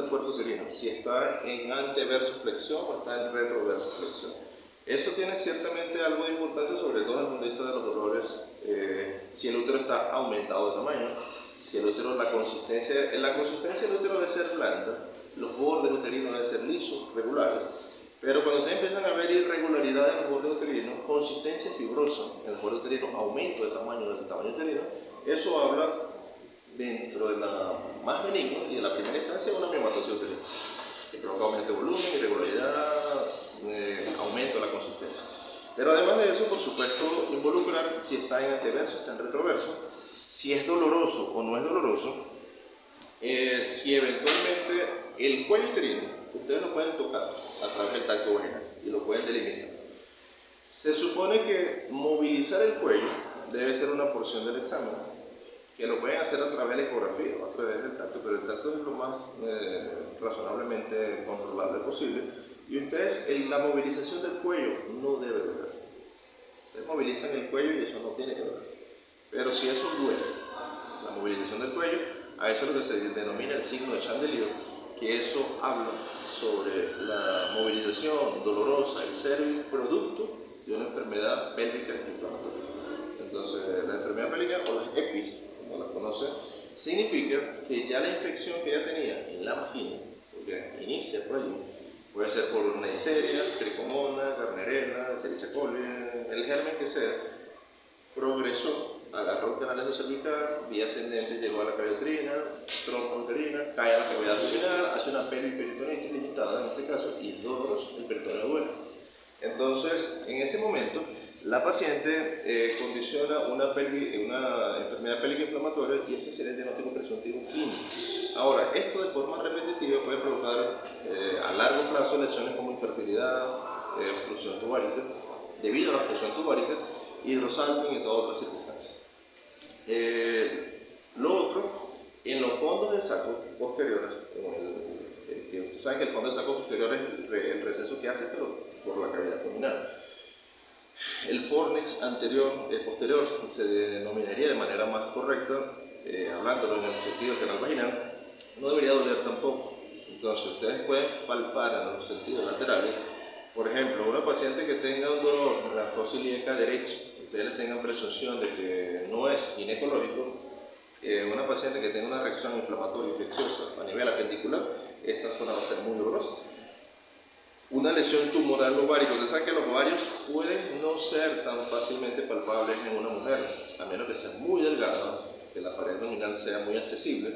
cuerpo uterino, si está en anteversoflexión o está en retroversoflexión. Eso tiene ciertamente algo de importancia, sobre todo desde el punto de vista de los dolores, si el útero está aumentado de tamaño, si el útero, la consistencia del útero debe ser blanda, los bordes uterinos deben ser lisos, regulares, pero cuando ustedes empiezan a ver irregularidades en los bordes uterinos, consistencia fibrosa en el borde uterino, aumento de tamaño del tamaño uterino, eso habla dentro de la más benigna y de la primera instancia una miomatosis uterina, que provoca aumento de volumen, irregularidad, aumento de la consistencia. Pero además de eso, por supuesto, involucrar si está en anteverso, está en retroverso, si es doloroso o no es doloroso, si eventualmente el cuello uterino, ustedes lo pueden tocar a través del tacto vaginal y lo pueden delimitar. Se supone que movilizar el cuello debe ser una porción del examen, que lo pueden hacer a través de la ecografía o a través del tacto, pero el tacto es lo más razonablemente controlable posible Y ustedes, la movilización del cuello no debe doler. Ustedes movilizan el cuello y eso no tiene que doler. Pero si eso duele, la movilización del cuello, a eso es lo que se denomina el signo de Chandelier, que eso habla sobre la movilización dolorosa del cerebro producto de una enfermedad pélvica inflamatoria. Entonces, la enfermedad pélvica o las EPIs, como las conocen, significa que ya la infección que ella tenía en la vagina, porque inicia por allí, puede ser por una Neisseria, Trichomonas, Gardnerella, Escherichia coli, el germen que sea, progresó, agarró el canal cervical, vía ascendente llegó a la cavidad uterina, trompa uterina, cae a la cavidad abdominal, hace una periperitonitis limitada en este caso y es doloroso, el peritoneo duele. Entonces, en ese momento, la paciente condiciona una enfermedad pélvica inflamatoria y ese sería el diagnóstico presuntivo clínico. Ahora, esto de forma repetitiva puede provocar a largo plazo lesiones como infertilidad, obstrucción tubárica, debido a la obstrucción tubárica, hidrosalping y todas otras circunstancias. Lo otro, en los fondos de saco posteriores, que ustedes saben que el fondo de saco posterior es el receso que hace, pero por la cavidad abdominal. El fornix posterior se denominaría de manera más correcta, hablándolo en el sentido del canal vaginal, no debería doler tampoco. Entonces, ustedes pueden palpar en los sentidos laterales. Por ejemplo, una paciente que tenga un dolor en la fosa ilíaca derecha, ustedes le tengan presunción de que no es ginecológico, una paciente que tenga una reacción inflamatoria infecciosa a nivel apendicular, esta zona va a ser muy dolorosa. Una lesión tumoral ovárica, ustedes saben que los ovarios pueden no ser tan fácilmente palpables en una mujer, a menos que sea muy delgada, que la pared abdominal sea muy accesible,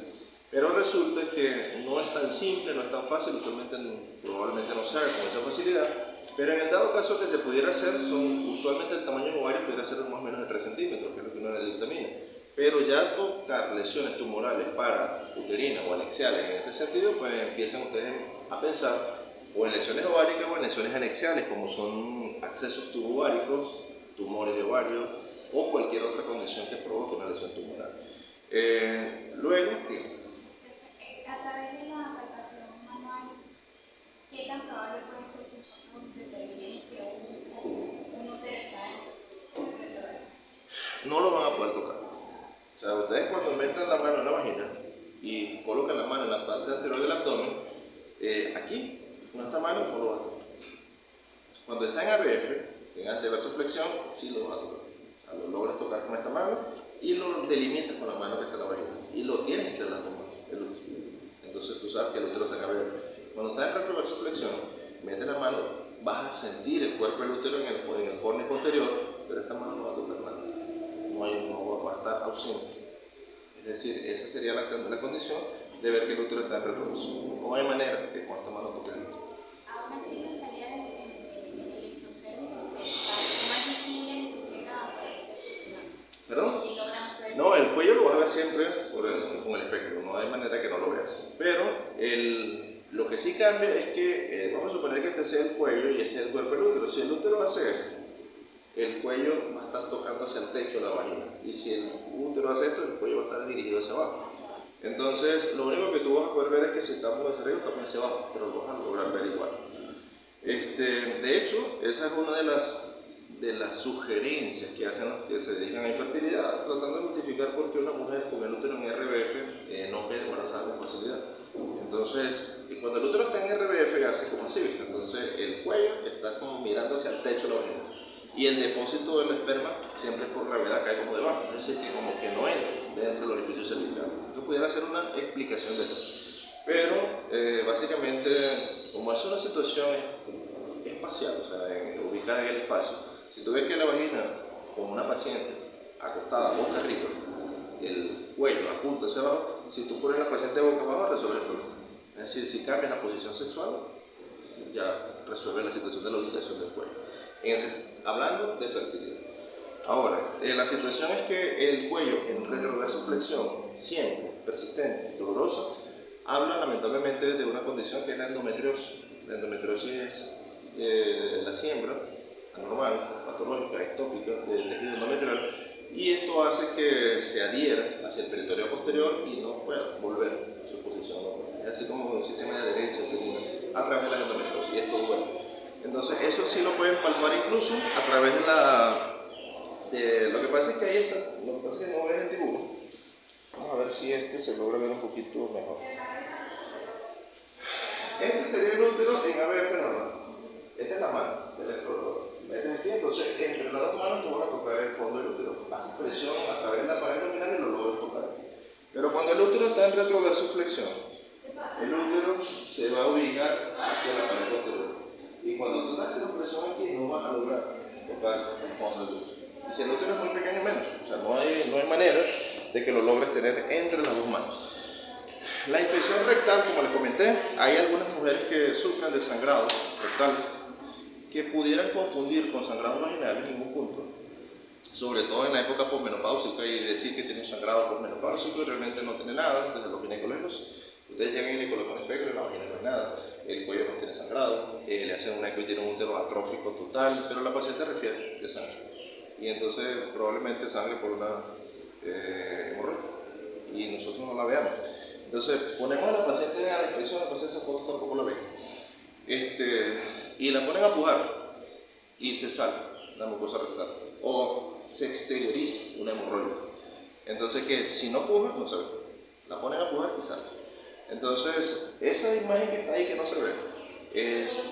pero resulta que no es tan simple, no es tan fácil, probablemente no se haga con esa facilidad, pero en el dado caso que se pudiera hacer, usualmente el tamaño del ovario pudiera ser más o menos de 3 centímetros, que es lo que uno dictamina. Pero ya tocar lesiones tumorales para uterinas o anexiales en este sentido, pues empiezan ustedes a pensar o en lesiones ováricas o en lesiones anexiales, como son accesos tubováricos, tumores de ovario o cualquier otra condición que provoque una lesión tumoral. Luego, a través de la palpación manual, ¿qué tan probable puede ser que nosotros determinemos que un útero está en retroversión? no lo van a poder tocar. O sea, ustedes cuando metan la mano en la vagina y colocan la mano en la parte anterior del abdomen, aquí, con esta mano no lo van a tocar. Cuando está en ABF, en anteversoflexión, sí lo van a tocar. O sea, lo logras tocar con esta mano y lo delimitas con la mano que está en la vagina. Y lo tienes entre las dos manos. Entonces tú sabes que el útero está en ABF. Cuando está en retroversoflexión, metes la mano, vas a sentir el cuerpo del útero en el fornix posterior, pero esta mano no va a tocar nada. No va a estar ausente. Es decir, esa sería la condición de ver que el útero está en retroversión. No hay manera que con esta mano toque el útero. Aún así, la salida del exocérvix no es visible ni siquiera ¿Perdón? si logramos ver. No, el cuello lo vas a ver siempre con el espectro, no hay manera que no lo veas. Pero lo que sí cambia es que, vamos a suponer que este sea el cuello y este es el cuerpo del útero. Si el útero hace esto, el cuello va a estar tocando hacia el techo de la vagina. Y si el útero hace esto, el cuello va a estar dirigido hacia abajo. Entonces, lo único que tú vas a poder ver es que si estamos hacia arriba, estamos hacia abajo, pero lo vas a lograr ver igual. De hecho, esa es una de las sugerencias que hacen los que se dedican a infertilidad, tratando de justificar por qué una mujer con el útero en RBF no queda embarazada con facilidad. Entonces, cuando el útero está en RBF, hace como así, ¿viste? Entonces el cuello está como mirando hacia el techo de la vagina. Y el depósito del esperma, siempre por gravedad, cae como debajo, es decir, que como que no entra dentro del orificio cervical. Entonces pudiera ser una explicación de esto. Pero, básicamente, como es una situación espacial, o sea, ubicada en el espacio, si tú ves que la vagina, como una paciente acostada boca arriba, el cuello apunta hacia abajo, si tú pones la paciente boca abajo, resuelve el problema. Es decir, si cambias la posición sexual, ya resuelve la situación de la ubicación del cuello. Hablando de fertilidad. Ahora, la situación es que el cuello en retroversoflexión, siempre persistente, dolorosa, habla lamentablemente de una condición que es la endometriosis. La endometriosis es la siembra anormal, patológica, ectópica del tejido endometrial, y esto hace que se adhiera hacia el peritoneo posterior y no pueda volver a su posición normal. Es así como un sistema de adherencia a través de la endometriosis y es todo bueno. Entonces eso sí lo pueden palpar incluso a través de lo que pasa es que ahí está, lo que pasa es que no ves el dibujo. Vamos a ver si este se logra ver un poquito mejor. Este sería el útero en ABF normal. Esta es la mano del electrodo. Metes aquí, entonces entre las dos manos tú vas a tocar el fondo del útero. Haces presión a través de la pared abdominal y lo logras tocar. Pero cuando el útero está en retroverso flexión, el útero se va a ubicar hacia la pared posterior. Y cuando tú estás haciendo presión aquí, no vas a lograr tocar el fondo del útero. Y si el útero es muy pequeño, menos. O sea, no hay manera de que lo logres tener entre las dos manos. La infección rectal, como les comenté, hay algunas mujeres que sufren de sangrados rectales que pudieran confundir con sangrados vaginales en un punto, sobre todo en la época posmenopáusica, y decir que tiene un sangrado posmenopáusico y realmente no tiene nada. Desde los ginecólogos, ustedes llegan al ginecólogo con espectro, la vagina no es nada, el cuello no tiene sangrado, le hacen una eco y tiene un útero atrófico total, pero la paciente refiere de sangre. Y entonces probablemente sangre por una hemorroide, y nosotros no la veamos. Entonces ponemos a la paciente a la inspección, la paciente esa foto tampoco la ve, y la ponen a pujar y se sale la mucosa rectal o se exterioriza una hemorroide. Entonces que si no puja no se ve, la ponen a pujar y sale. Entonces esa imagen que está ahí que no se ve es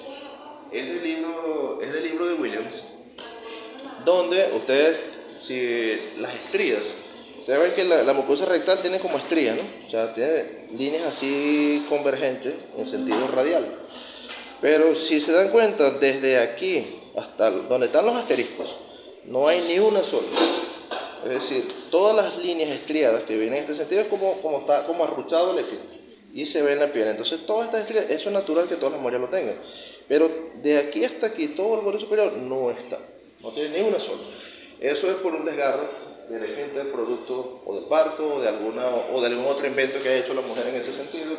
del libro de Williams, donde ustedes, si las estrías, ustedes ven que la mucosa rectal tiene como estrías, ¿no? O sea, tiene líneas así convergentes en sentido radial. Pero si se dan cuenta, desde aquí hasta donde están los asteriscos, no hay ni una sola. Es decir, todas las líneas estriadas que vienen en este sentido es como arruchado el efecto y se ve en la piel. Entonces, todas estas estrías, eso es natural que todas las mujeres lo tengan. Pero de aquí hasta aquí, todo el borde superior no está, no tiene ni una sola. Eso es por un desgarro del esfínter producto o de parto o de algún otro invento que ha hecho la mujer en ese sentido.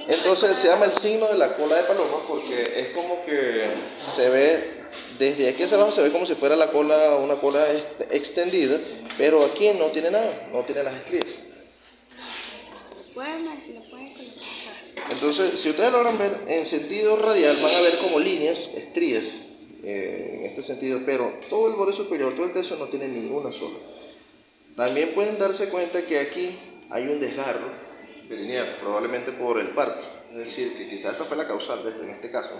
Entonces se llama el signo de la cola de paloma porque es como que se ve desde aquí hacia abajo, se ve como si fuera la cola, una cola extendida, pero aquí no tiene nada, no tiene las estrías. Entonces, si ustedes logran ver en sentido radial, van a ver como líneas, estrías, en este sentido, pero todo el borde superior, todo el tercio no tiene ninguna sola. También pueden darse cuenta que aquí hay un desgarro perineal, probablemente por el parto, es decir, que quizás esta fue la causal en este caso,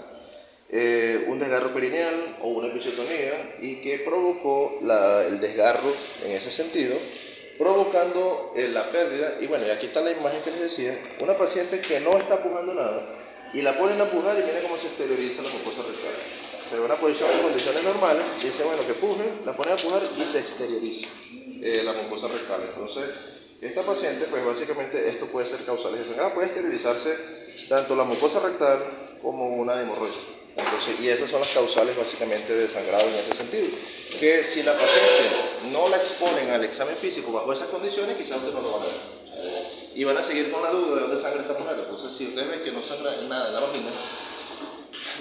un desgarro perineal o una episiotomía y que provocó el desgarro en ese sentido, provocando la pérdida. Y bueno, y aquí está la imagen que les decía, una paciente que no está pujando nada y la ponen a pujar y viene como se exterioriza la mucosa rectal. Se ve una posición en condiciones normales, dice bueno que puje, la ponen a pujar y se exterioriza la mucosa rectal. Entonces, esta paciente, pues básicamente esto puede ser causal de sangrado, puede exteriorizarse tanto la mucosa rectal como una hemorroide. Entonces, y esas son las causales básicamente de sangrado en ese sentido. Que si la paciente no la exponen al examen físico bajo esas condiciones, quizás ustedes no lo van a ver. Y van a seguir con la duda de dónde sangra esta mujer. Entonces, si ustedes ven que no sangra nada en la vagina,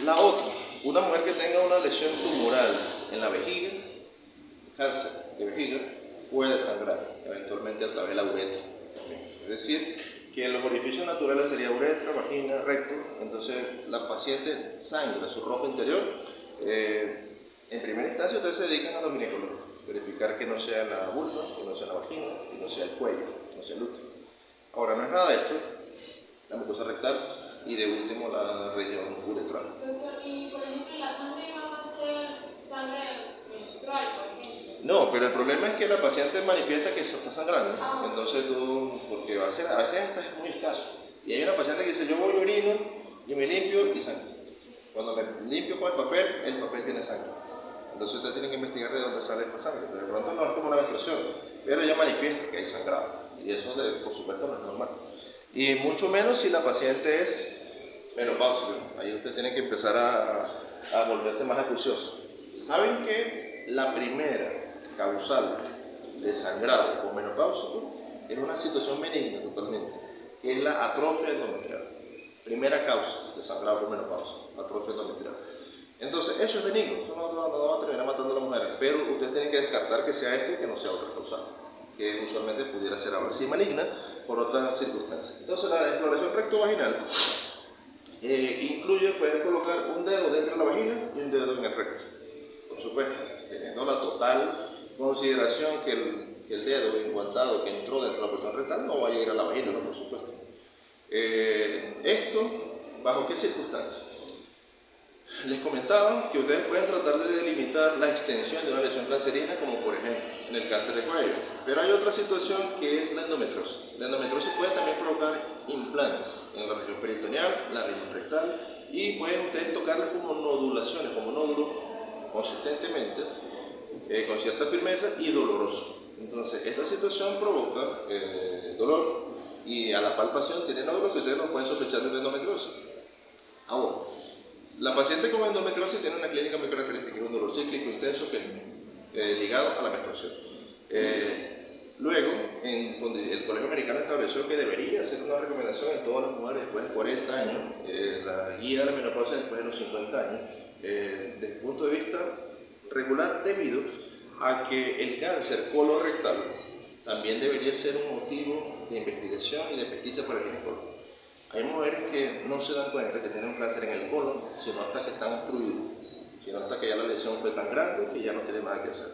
la otra, una mujer que tenga una lesión tumoral en la vejiga, cáncer de vejiga, puede sangrar eventualmente a través de la uretra. Es decir, que en los orificios naturales sería uretra, vagina, recto. Entonces la paciente sangra su ropa interior. En primera instancia ustedes se dedican a los ginecólogos, verificar que no sea la vulva, que no sea la vagina, que no sea el cuello, que no sea el útero. Ahora no es nada de esto, la mucosa rectal y de último la región uretral. ¿Y por ejemplo la sangre va a ser sangre menstrual, por ejemplo? No, pero el problema es que la paciente manifiesta que se está sangrando, entonces porque a veces esta es muy escaso. Y hay una paciente que dice, yo voy orino y me limpio y sangre. Cuando me limpio con el papel tiene sangre. Entonces usted tiene que investigar de dónde sale esta sangre. De pronto no es como una menstruación, pero ella manifiesta que hay sangrado. Y eso por supuesto no es normal. Y mucho menos si la paciente es menopáusica. Ahí usted tiene que empezar a volverse más acucioso. ¿Saben que la primera causal de sangrado por menopáusico es una situación benigna totalmente, que es la atrofia endometrial? Primera causa de sangrado por menopausia, atrofia endometrial. Entonces, eso es benigno, eso no va a terminar matando a la mujer, pero usted tiene que descartar que sea esto y que no sea otra causal. que usualmente pudiera ser ahora sí maligna por otras circunstancias. Entonces la exploración rectovaginal incluye poder colocar un dedo dentro de la vagina y un dedo en el recto. Por supuesto, teniendo la total consideración que el dedo enguantado que entró dentro de la porción rectal no vaya a ir a la vagina, ¿no? Por supuesto. Esto, ¿bajo qué circunstancias? Les comentaba que ustedes pueden tratar de delimitar la extensión de una lesión cancerígena, como por ejemplo en el cáncer de cuello. Pero hay otra situación que es la endometriosis. La endometriosis puede también provocar implantes en la región peritoneal, la región rectal, y pueden ustedes tocarlas como nodulaciones, como nódulos, consistentemente, con cierta firmeza y doloroso. Entonces, esta situación provoca dolor y a la palpación tiene nódulos que ustedes no pueden sospechar de endometriosis. Ahora, la paciente con endometriosis tiene una clínica muy característica, es un dolor cíclico intenso que es ligado a la menstruación. Luego, el Colegio Americano estableció que debería ser una recomendación en todas las mujeres después de 40 años, la guía de la menopausia después de los 50 años, desde el punto de vista regular, debido a que el cáncer colorectal también debería ser un motivo de investigación y de pesquisa para el ginecólogo. Hay mujeres que no se dan cuenta que tienen un cáncer en el colon, sino hasta que están obstruidos, sino hasta que ya la lesión fue tan grande que ya no tiene nada que hacer.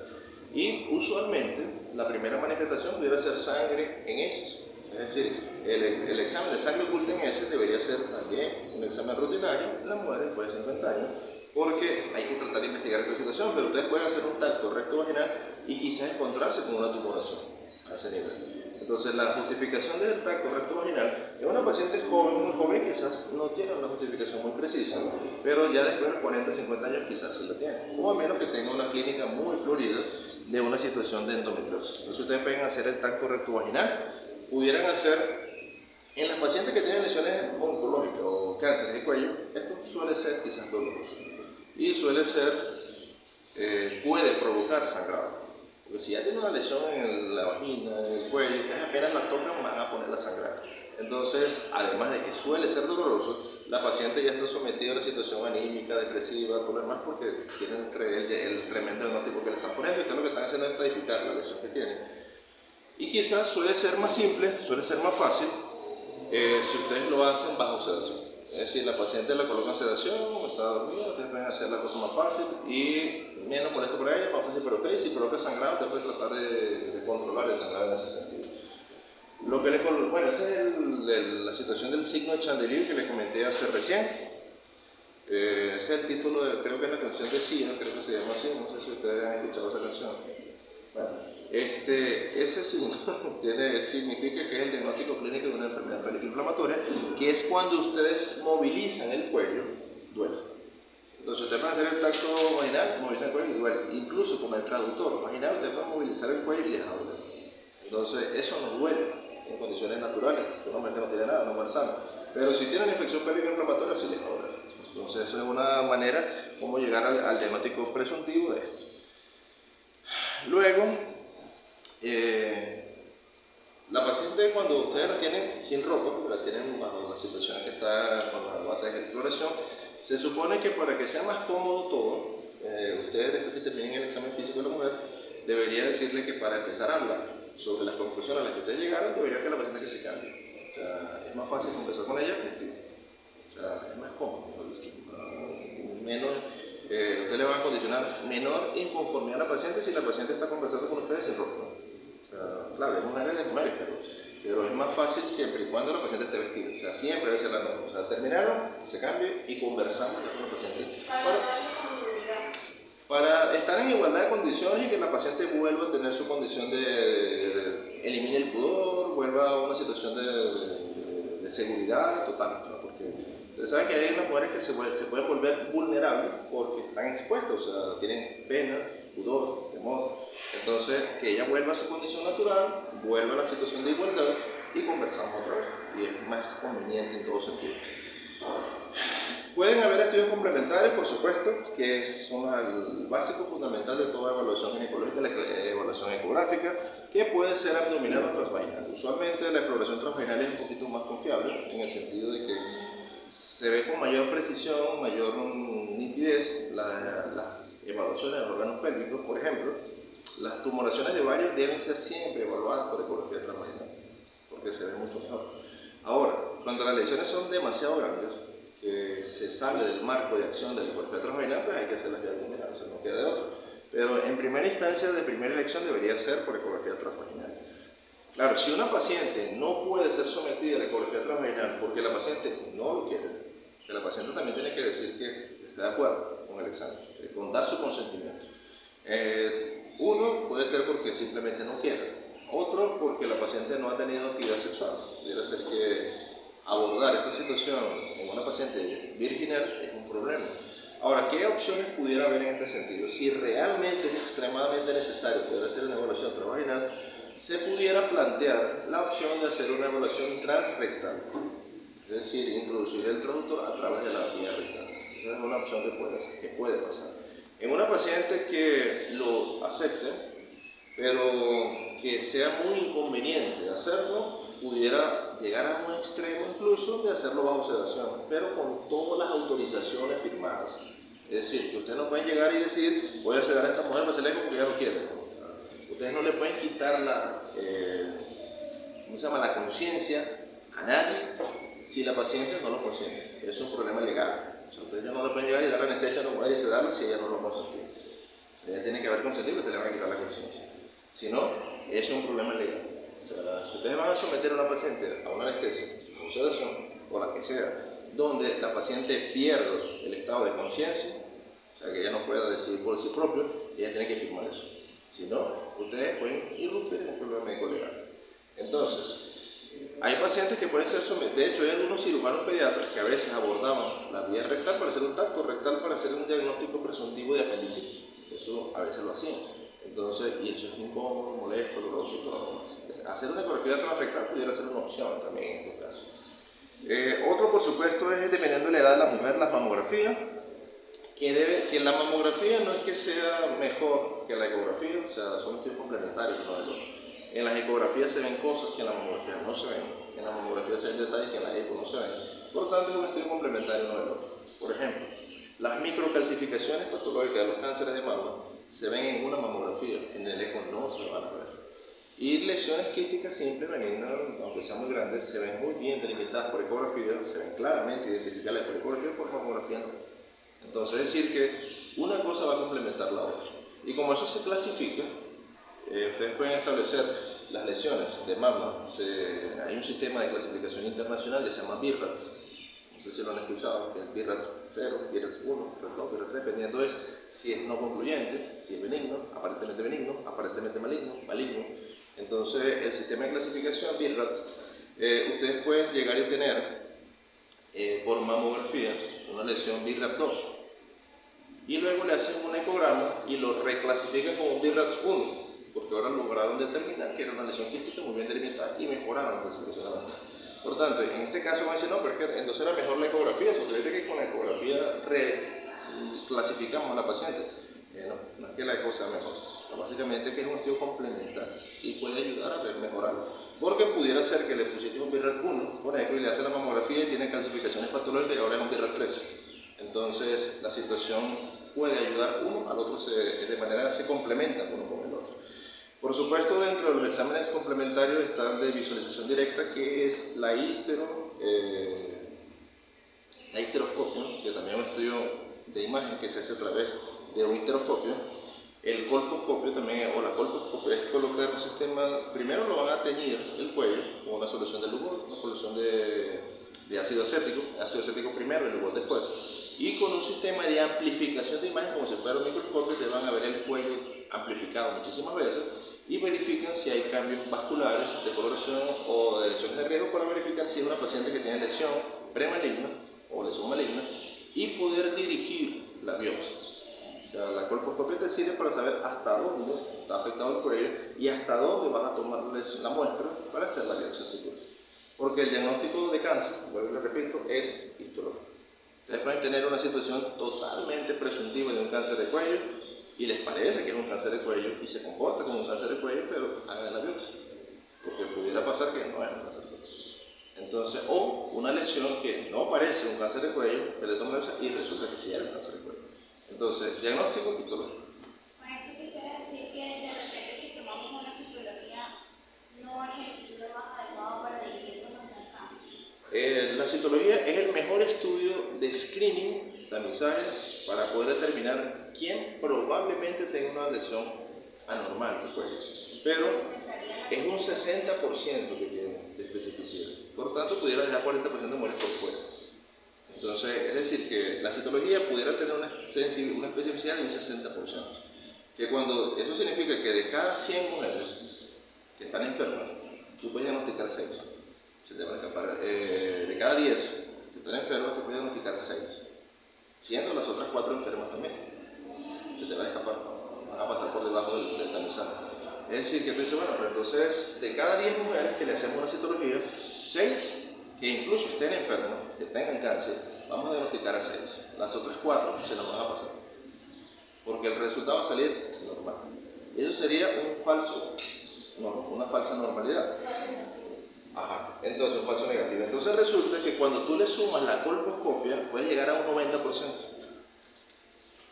Y usualmente la primera manifestación pudiera ser sangre en heces, es decir, el examen de sangre oculta en heces debería ser también un examen rutinario en las mujeres después de 50 años, porque hay que tratar de investigar esta situación, pero ustedes pueden hacer un tacto rectovaginal y quizás encontrarse con una tumoración a ese nivel. Entonces, la justificación del tacto rectovaginal es una paciente joven, muy joven, quizás no tiene una justificación muy precisa, pero ya después de los 40, 50 años quizás sí la tiene, o a menos que tenga una clínica muy florida de una situación de endometriosis. Entonces, ustedes pueden hacer el tacto rectovaginal, pudieran hacer en las pacientes que tienen lesiones oncológicas o cánceres de cuello, esto suele ser quizás doloroso y suele ser, puede provocar sangrado. Porque si ya tiene una lesión en la vagina, en el cuello, ustedes apenas la tocan van a ponerla a sangrar. Entonces, además de que suele ser doloroso, la paciente ya está sometida a una situación anímica, depresiva, todo lo demás, porque tienen el tremendo diagnóstico que le están poniendo y ustedes lo que están haciendo es estadificar la lesión que tienen. Y quizás suele ser más simple, suele ser más fácil, si ustedes lo hacen bajo sedación. Es decir, la paciente la colocan sedación, está dormida, ustedes pueden hacer la cosa más fácil y menos molesto para ella, más fácil para ustedes. Y si provoca sangrado, ustedes pueden tratar de controlar el sangrado en ese sentido. Lo que bueno, esa es la situación del signo de Chandelier que les comenté hace recién. Ese es el título, creo que es la canción de Sia, creo que se llama así, no sé si ustedes han escuchado esa canción. Bueno, ese signo significa que es el diagnóstico clínico de una enfermedad crónica inflamatoria, que es cuando ustedes movilizan el cuello, duele. Entonces ustedes van a hacer el tacto vaginal, movilizan el cuello y duele. Incluso con el traductor vaginal ustedes pueden movilizar el cuello y dejar doler. Entonces eso no duele en condiciones naturales, un hombre que no tiene nada, no muere sano. Pero si tiene una infección pélvica inflamatoria, sí deja doler. Entonces eso es una manera como llegar al diagnóstico presuntivo de esto. Luego, la paciente cuando ustedes la tienen sin ropa, porque la tienen bajo la situación que está con la bata de exploración, se supone que para que sea más cómodo todo, ustedes después que terminen el examen físico de la mujer, debería decirle que para empezar a hablar sobre las conclusiones a las que ustedes llegaron, debería que la paciente que se cambie. O sea, es más fácil conversar con ella vestida. O sea, es más cómodo. Menos, usted le va a condicionar menor inconformidad a la paciente si la paciente está conversando con ustedes sin ropa. O sea, claro, es mujeres de mujeres, pero es más fácil siempre y cuando la paciente esté vestida. O sea, siempre debe ser la norma. O sea, terminaron, que se cambie y conversamos ya con la paciente. Para estar en igualdad de condiciones y que la paciente vuelva a tener su condición elimine el pudor, vuelva a una situación de seguridad total, ¿no? Porque ustedes saben que hay unas mujeres que se pueden volver vulnerables porque están expuestas, o sea, tienen pena, pudor, temor. Entonces, que ella vuelva a su condición natural, vuelva a la situación de igualdad y conversamos otra vez. Y es más conveniente en todo sentido. Pueden haber estudios complementarios, por supuesto, que son el básico fundamental de toda evaluación ginecológica, la evaluación ecográfica, que puede ser abdominal o transvaginal. Usualmente la exploración transvaginal es un poquito más confiable, en el sentido de que se ve con mayor precisión, mayor nitidez las evaluaciones de los órganos pélvicos. Por ejemplo, las tumoraciones de ovario deben ser siempre evaluadas por ecografía transvaginal, porque se ve mucho mejor. Ahora, cuando las lesiones son demasiado grandes, que se sale del marco de acción de la ecografía transvaginal, pues hay que hacer la vía abdominal, o sea, no queda de otro. Pero en primera instancia, de primera elección, debería ser por ecografía transvaginal. Claro, si una paciente no puede ser sometida a la ecografía transvaginal porque la paciente no lo quiere, que la paciente también tiene que decir que está de acuerdo con el examen, con dar su consentimiento. Uno puede ser porque simplemente no quiere, otro porque la paciente no ha tenido actividad sexual. Pudiera ser que abordar esta situación en una paciente virginal es un problema. Ahora, ¿qué opciones pudiera haber en este sentido? Si realmente es extremadamente necesario poder hacer una evaluación transvaginal, se pudiera plantear la opción de hacer una evaluación transrectal, es decir, introducir el traductor a través de la vía rectal. Esa es una opción que puede pasar. En una paciente que lo acepte, pero que sea muy inconveniente hacerlo, pudiera llegar a un extremo incluso de hacerlo bajo sedación, pero con todas las autorizaciones firmadas. Es decir, que ustedes no pueden llegar y decir, voy a sedar a esta mujer para hacerle porque ella no quiere. Ustedes no le pueden quitar la conciencia a nadie si la paciente no lo consiente. Es un problema legal. O sea, ustedes ya no le pueden llegar y dar anestesia a una mujer y sedarla si ella no lo consentió. O sea, ella tiene que haber consentido y ustedes le van a quitar la conciencia. Si no, es un problema legal. O sea, si ustedes van a someter a una paciente a una anestesia, a una sedación, o la que sea, donde la paciente pierde el estado de conciencia, o sea, que ella no pueda decidir por sí propio, ella tiene que firmar eso. Si no, ustedes pueden irrumpir en un problema médico legal. Entonces, hay pacientes que pueden ser sometidos. De hecho, hay algunos cirujanos pediatras que a veces abordaban la vía rectal para hacer un tacto rectal para hacer un diagnóstico presuntivo de apendicitis. Eso a veces lo hacían. Entonces, y eso es incómodo, molesto, doloroso y todo lo demás. Hacer una ecografía transrectal pudiera ser una opción también en estos casos. Otro, por supuesto, es dependiendo de la edad de la mujer, las mamografías. Que la mamografía no es que sea mejor que la ecografía, o sea, son estudios complementarios uno del otro. En las ecografías se ven cosas que en la mamografía no se ven, en la mamografía se ven detalles que en la eco no se ven. Por tanto, es un estudio complementario uno del otro. Por ejemplo, las microcalcificaciones patológicas de los cánceres de mama se ven en una mamografía, en el eco no se van a ver. Y lesiones quísticas simples, benignas, aunque sean muy grandes, se ven muy bien delimitadas por ecografía, se ven claramente identificables por ecografía, por mamografía no. Entonces, es decir que una cosa va a complementar la otra. Y como eso se clasifica, ustedes pueden establecer las lesiones de mama. Hay un sistema de clasificación internacional que se llama BIRATS. No sé si lo han escuchado, que es BIRATS 0, BIRATS 1, BIRATS 2, BIRATS 3, dependiendo de si es no concluyente, si es benigno, aparentemente maligno. Entonces, el sistema de clasificación BIRATS, ustedes pueden llegar y tener por mamografía una lesión BIRATS 2 y luego le hacen un ecograma y lo reclasifican como BIRATS 1 porque ahora lograron determinar que era una lesión quística muy bien delimitada y mejoraron la clasificación de la mujer. Por tanto, en este caso van a decir, no, pero es que entonces era mejor la ecografía, porque fíjate que con la ecografía reclasificamos a la paciente. No es que la eco sea mejor, básicamente que es un estudio complementario y puede ayudar a mejorarlo. Porque pudiera ser que le pusiste un BIRATS 1 con eco y le hace la mamografía y tiene calcificaciones patológicas y ahora es un BIRATS 3. Entonces la situación puede ayudar uno al otro, de manera se complementan uno con el otro. Por supuesto, dentro de los exámenes complementarios está el de visualización directa, que es la histeroscopio, que también es un estudio de imagen que se hace a través de un histeroscopio. El colposcopio también, o la colposcopia, es colocar un sistema, primero lo van a teñir el cuello con una solución de Lugol, una solución de ácido acético primero y Lugol después, y con un sistema de amplificación de imagen, como si fuera un microscopio, te van a ver el cuello amplificado muchísimas veces y verifican si hay cambios vasculares de coloración o de lesiones de riesgo para verificar si es una paciente que tiene lesión premaligna o lesión maligna y poder dirigir la biopsia. O sea, la colposcopia te sirve para saber hasta dónde está afectado el cuello y hasta dónde vas a tomar la muestra para hacer la biopsia futura. Porque el diagnóstico de cáncer, vuelvo y lo repito, es histológico. Ustedes pueden tener una situación totalmente presuntiva de un cáncer de cuello y les parece que es un cáncer de cuello y se comporta como un cáncer de cuello, pero hagan la biopsia, porque pudiera pasar que no es un cáncer de cuello. Entonces, o una lesión que no parece un cáncer de cuello, pero le toman la biopsia y resulta que sí era un cáncer de cuello. Entonces, diagnóstico histológico. Con esto quisiera decir que de repente si citología es el mejor estudio de screening, tamizaje, para poder determinar quién probablemente tenga una lesión anormal del cuello. Pero es un 60% que tiene de especificidad. Por tanto, pudiera dejar 40% de mujeres por fuera. Entonces, es decir, que la citología pudiera tener una especificidad de un 60%. Que cuando, eso significa que de cada 100 mujeres que están enfermas, tú puedes diagnosticar 6. Se te van a escapar. De cada 10 que están enfermas, tú puedes diagnosticar 6. Siendo las otras 4 enfermas también. Se te van a escapar. Van a pasar por debajo del tamizaje. Es decir, que tú dices, bueno, pero entonces, de cada 10 mujeres que le hacemos una citología, 6 que incluso estén enfermas, que tengan cáncer, vamos a diagnosticar a 6. Las otras 4 se nos van a pasar. Porque el resultado va a salir normal. Eso sería una falsa normalidad. Ajá, entonces un falso negativo. Entonces resulta que cuando tú le sumas la colposcopia, puedes llegar a un 90%. O sea,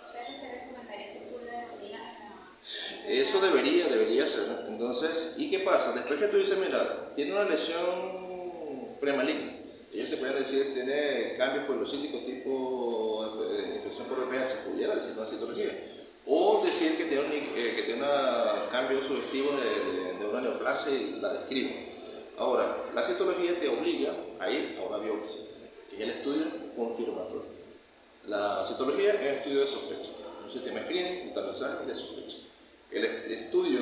¿usted recomendaría que tú le digas a Eso debería ser. Entonces, ¿y qué pasa? Después que tú dices, mira, tiene una lesión premaligna, ellos te pueden decir, tiene cambios policísticos tipo infección por VPH, pudiera decir una citología. O decir que tiene un cambio sugestivo de una neoplasia y la describe. Ahora, la citología te obliga a ir a una biopsia, que es el estudio confirmatorio. La citología es el estudio de sospecha, un sistema de screening, un tamizaje de sospecha. El estudio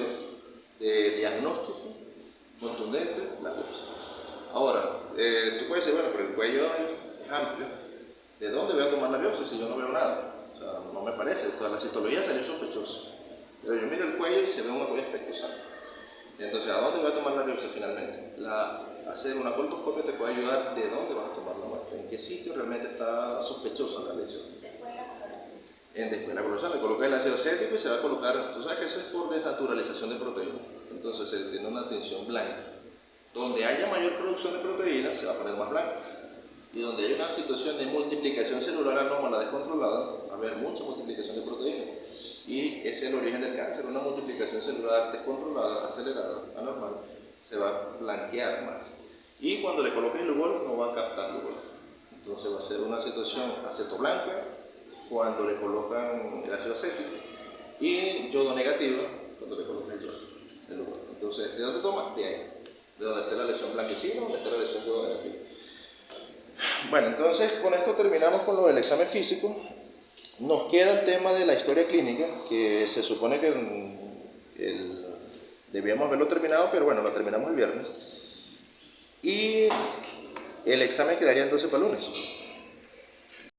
de diagnóstico contundente, la biopsia. Ahora, tú puedes decir, bueno, pero el cuello es amplio, ¿de dónde voy a tomar la biopsia si yo no veo nada? O sea, no me parece, toda la citología salió sospechosa. Pero yo miro el cuello y se ve una huella espectrosal. Entonces, ¿a dónde voy a tomar la biopsia finalmente? Hacer una colposcopia te puede ayudar de dónde vas a tomar la muestra, en qué sitio realmente está sospechosa la lesión. después de la coloración? Después de la coloración, le coloca el ácido acético y se va a colocar, tú sabes que eso es por desnaturalización de proteínas. Entonces, se tiene una tinción blanca. Donde haya mayor producción de proteínas, se va a poner más blanca. Y donde hay una situación de multiplicación celular anómala descontrolada, va a haber mucha multiplicación de proteínas. Y ese es el origen del cáncer, una multiplicación celular descontrolada, acelerada, anormal, se va a blanquear más. Y cuando le coloques el lugol, no va a captar lugol. Entonces va a ser una situación acetoblanca cuando le colocan el ácido acético y yodo negativa cuando le colocan el lugol. Entonces, ¿de dónde toma? De ahí. De donde esté la lesión blanquecina, donde esté la lesión yodo negativa. Bueno, entonces con esto terminamos con lo del examen físico. Nos queda el tema de la historia clínica, que se supone que debíamos haberlo terminado, pero bueno, lo terminamos el viernes. Y el examen quedaría entonces para el lunes.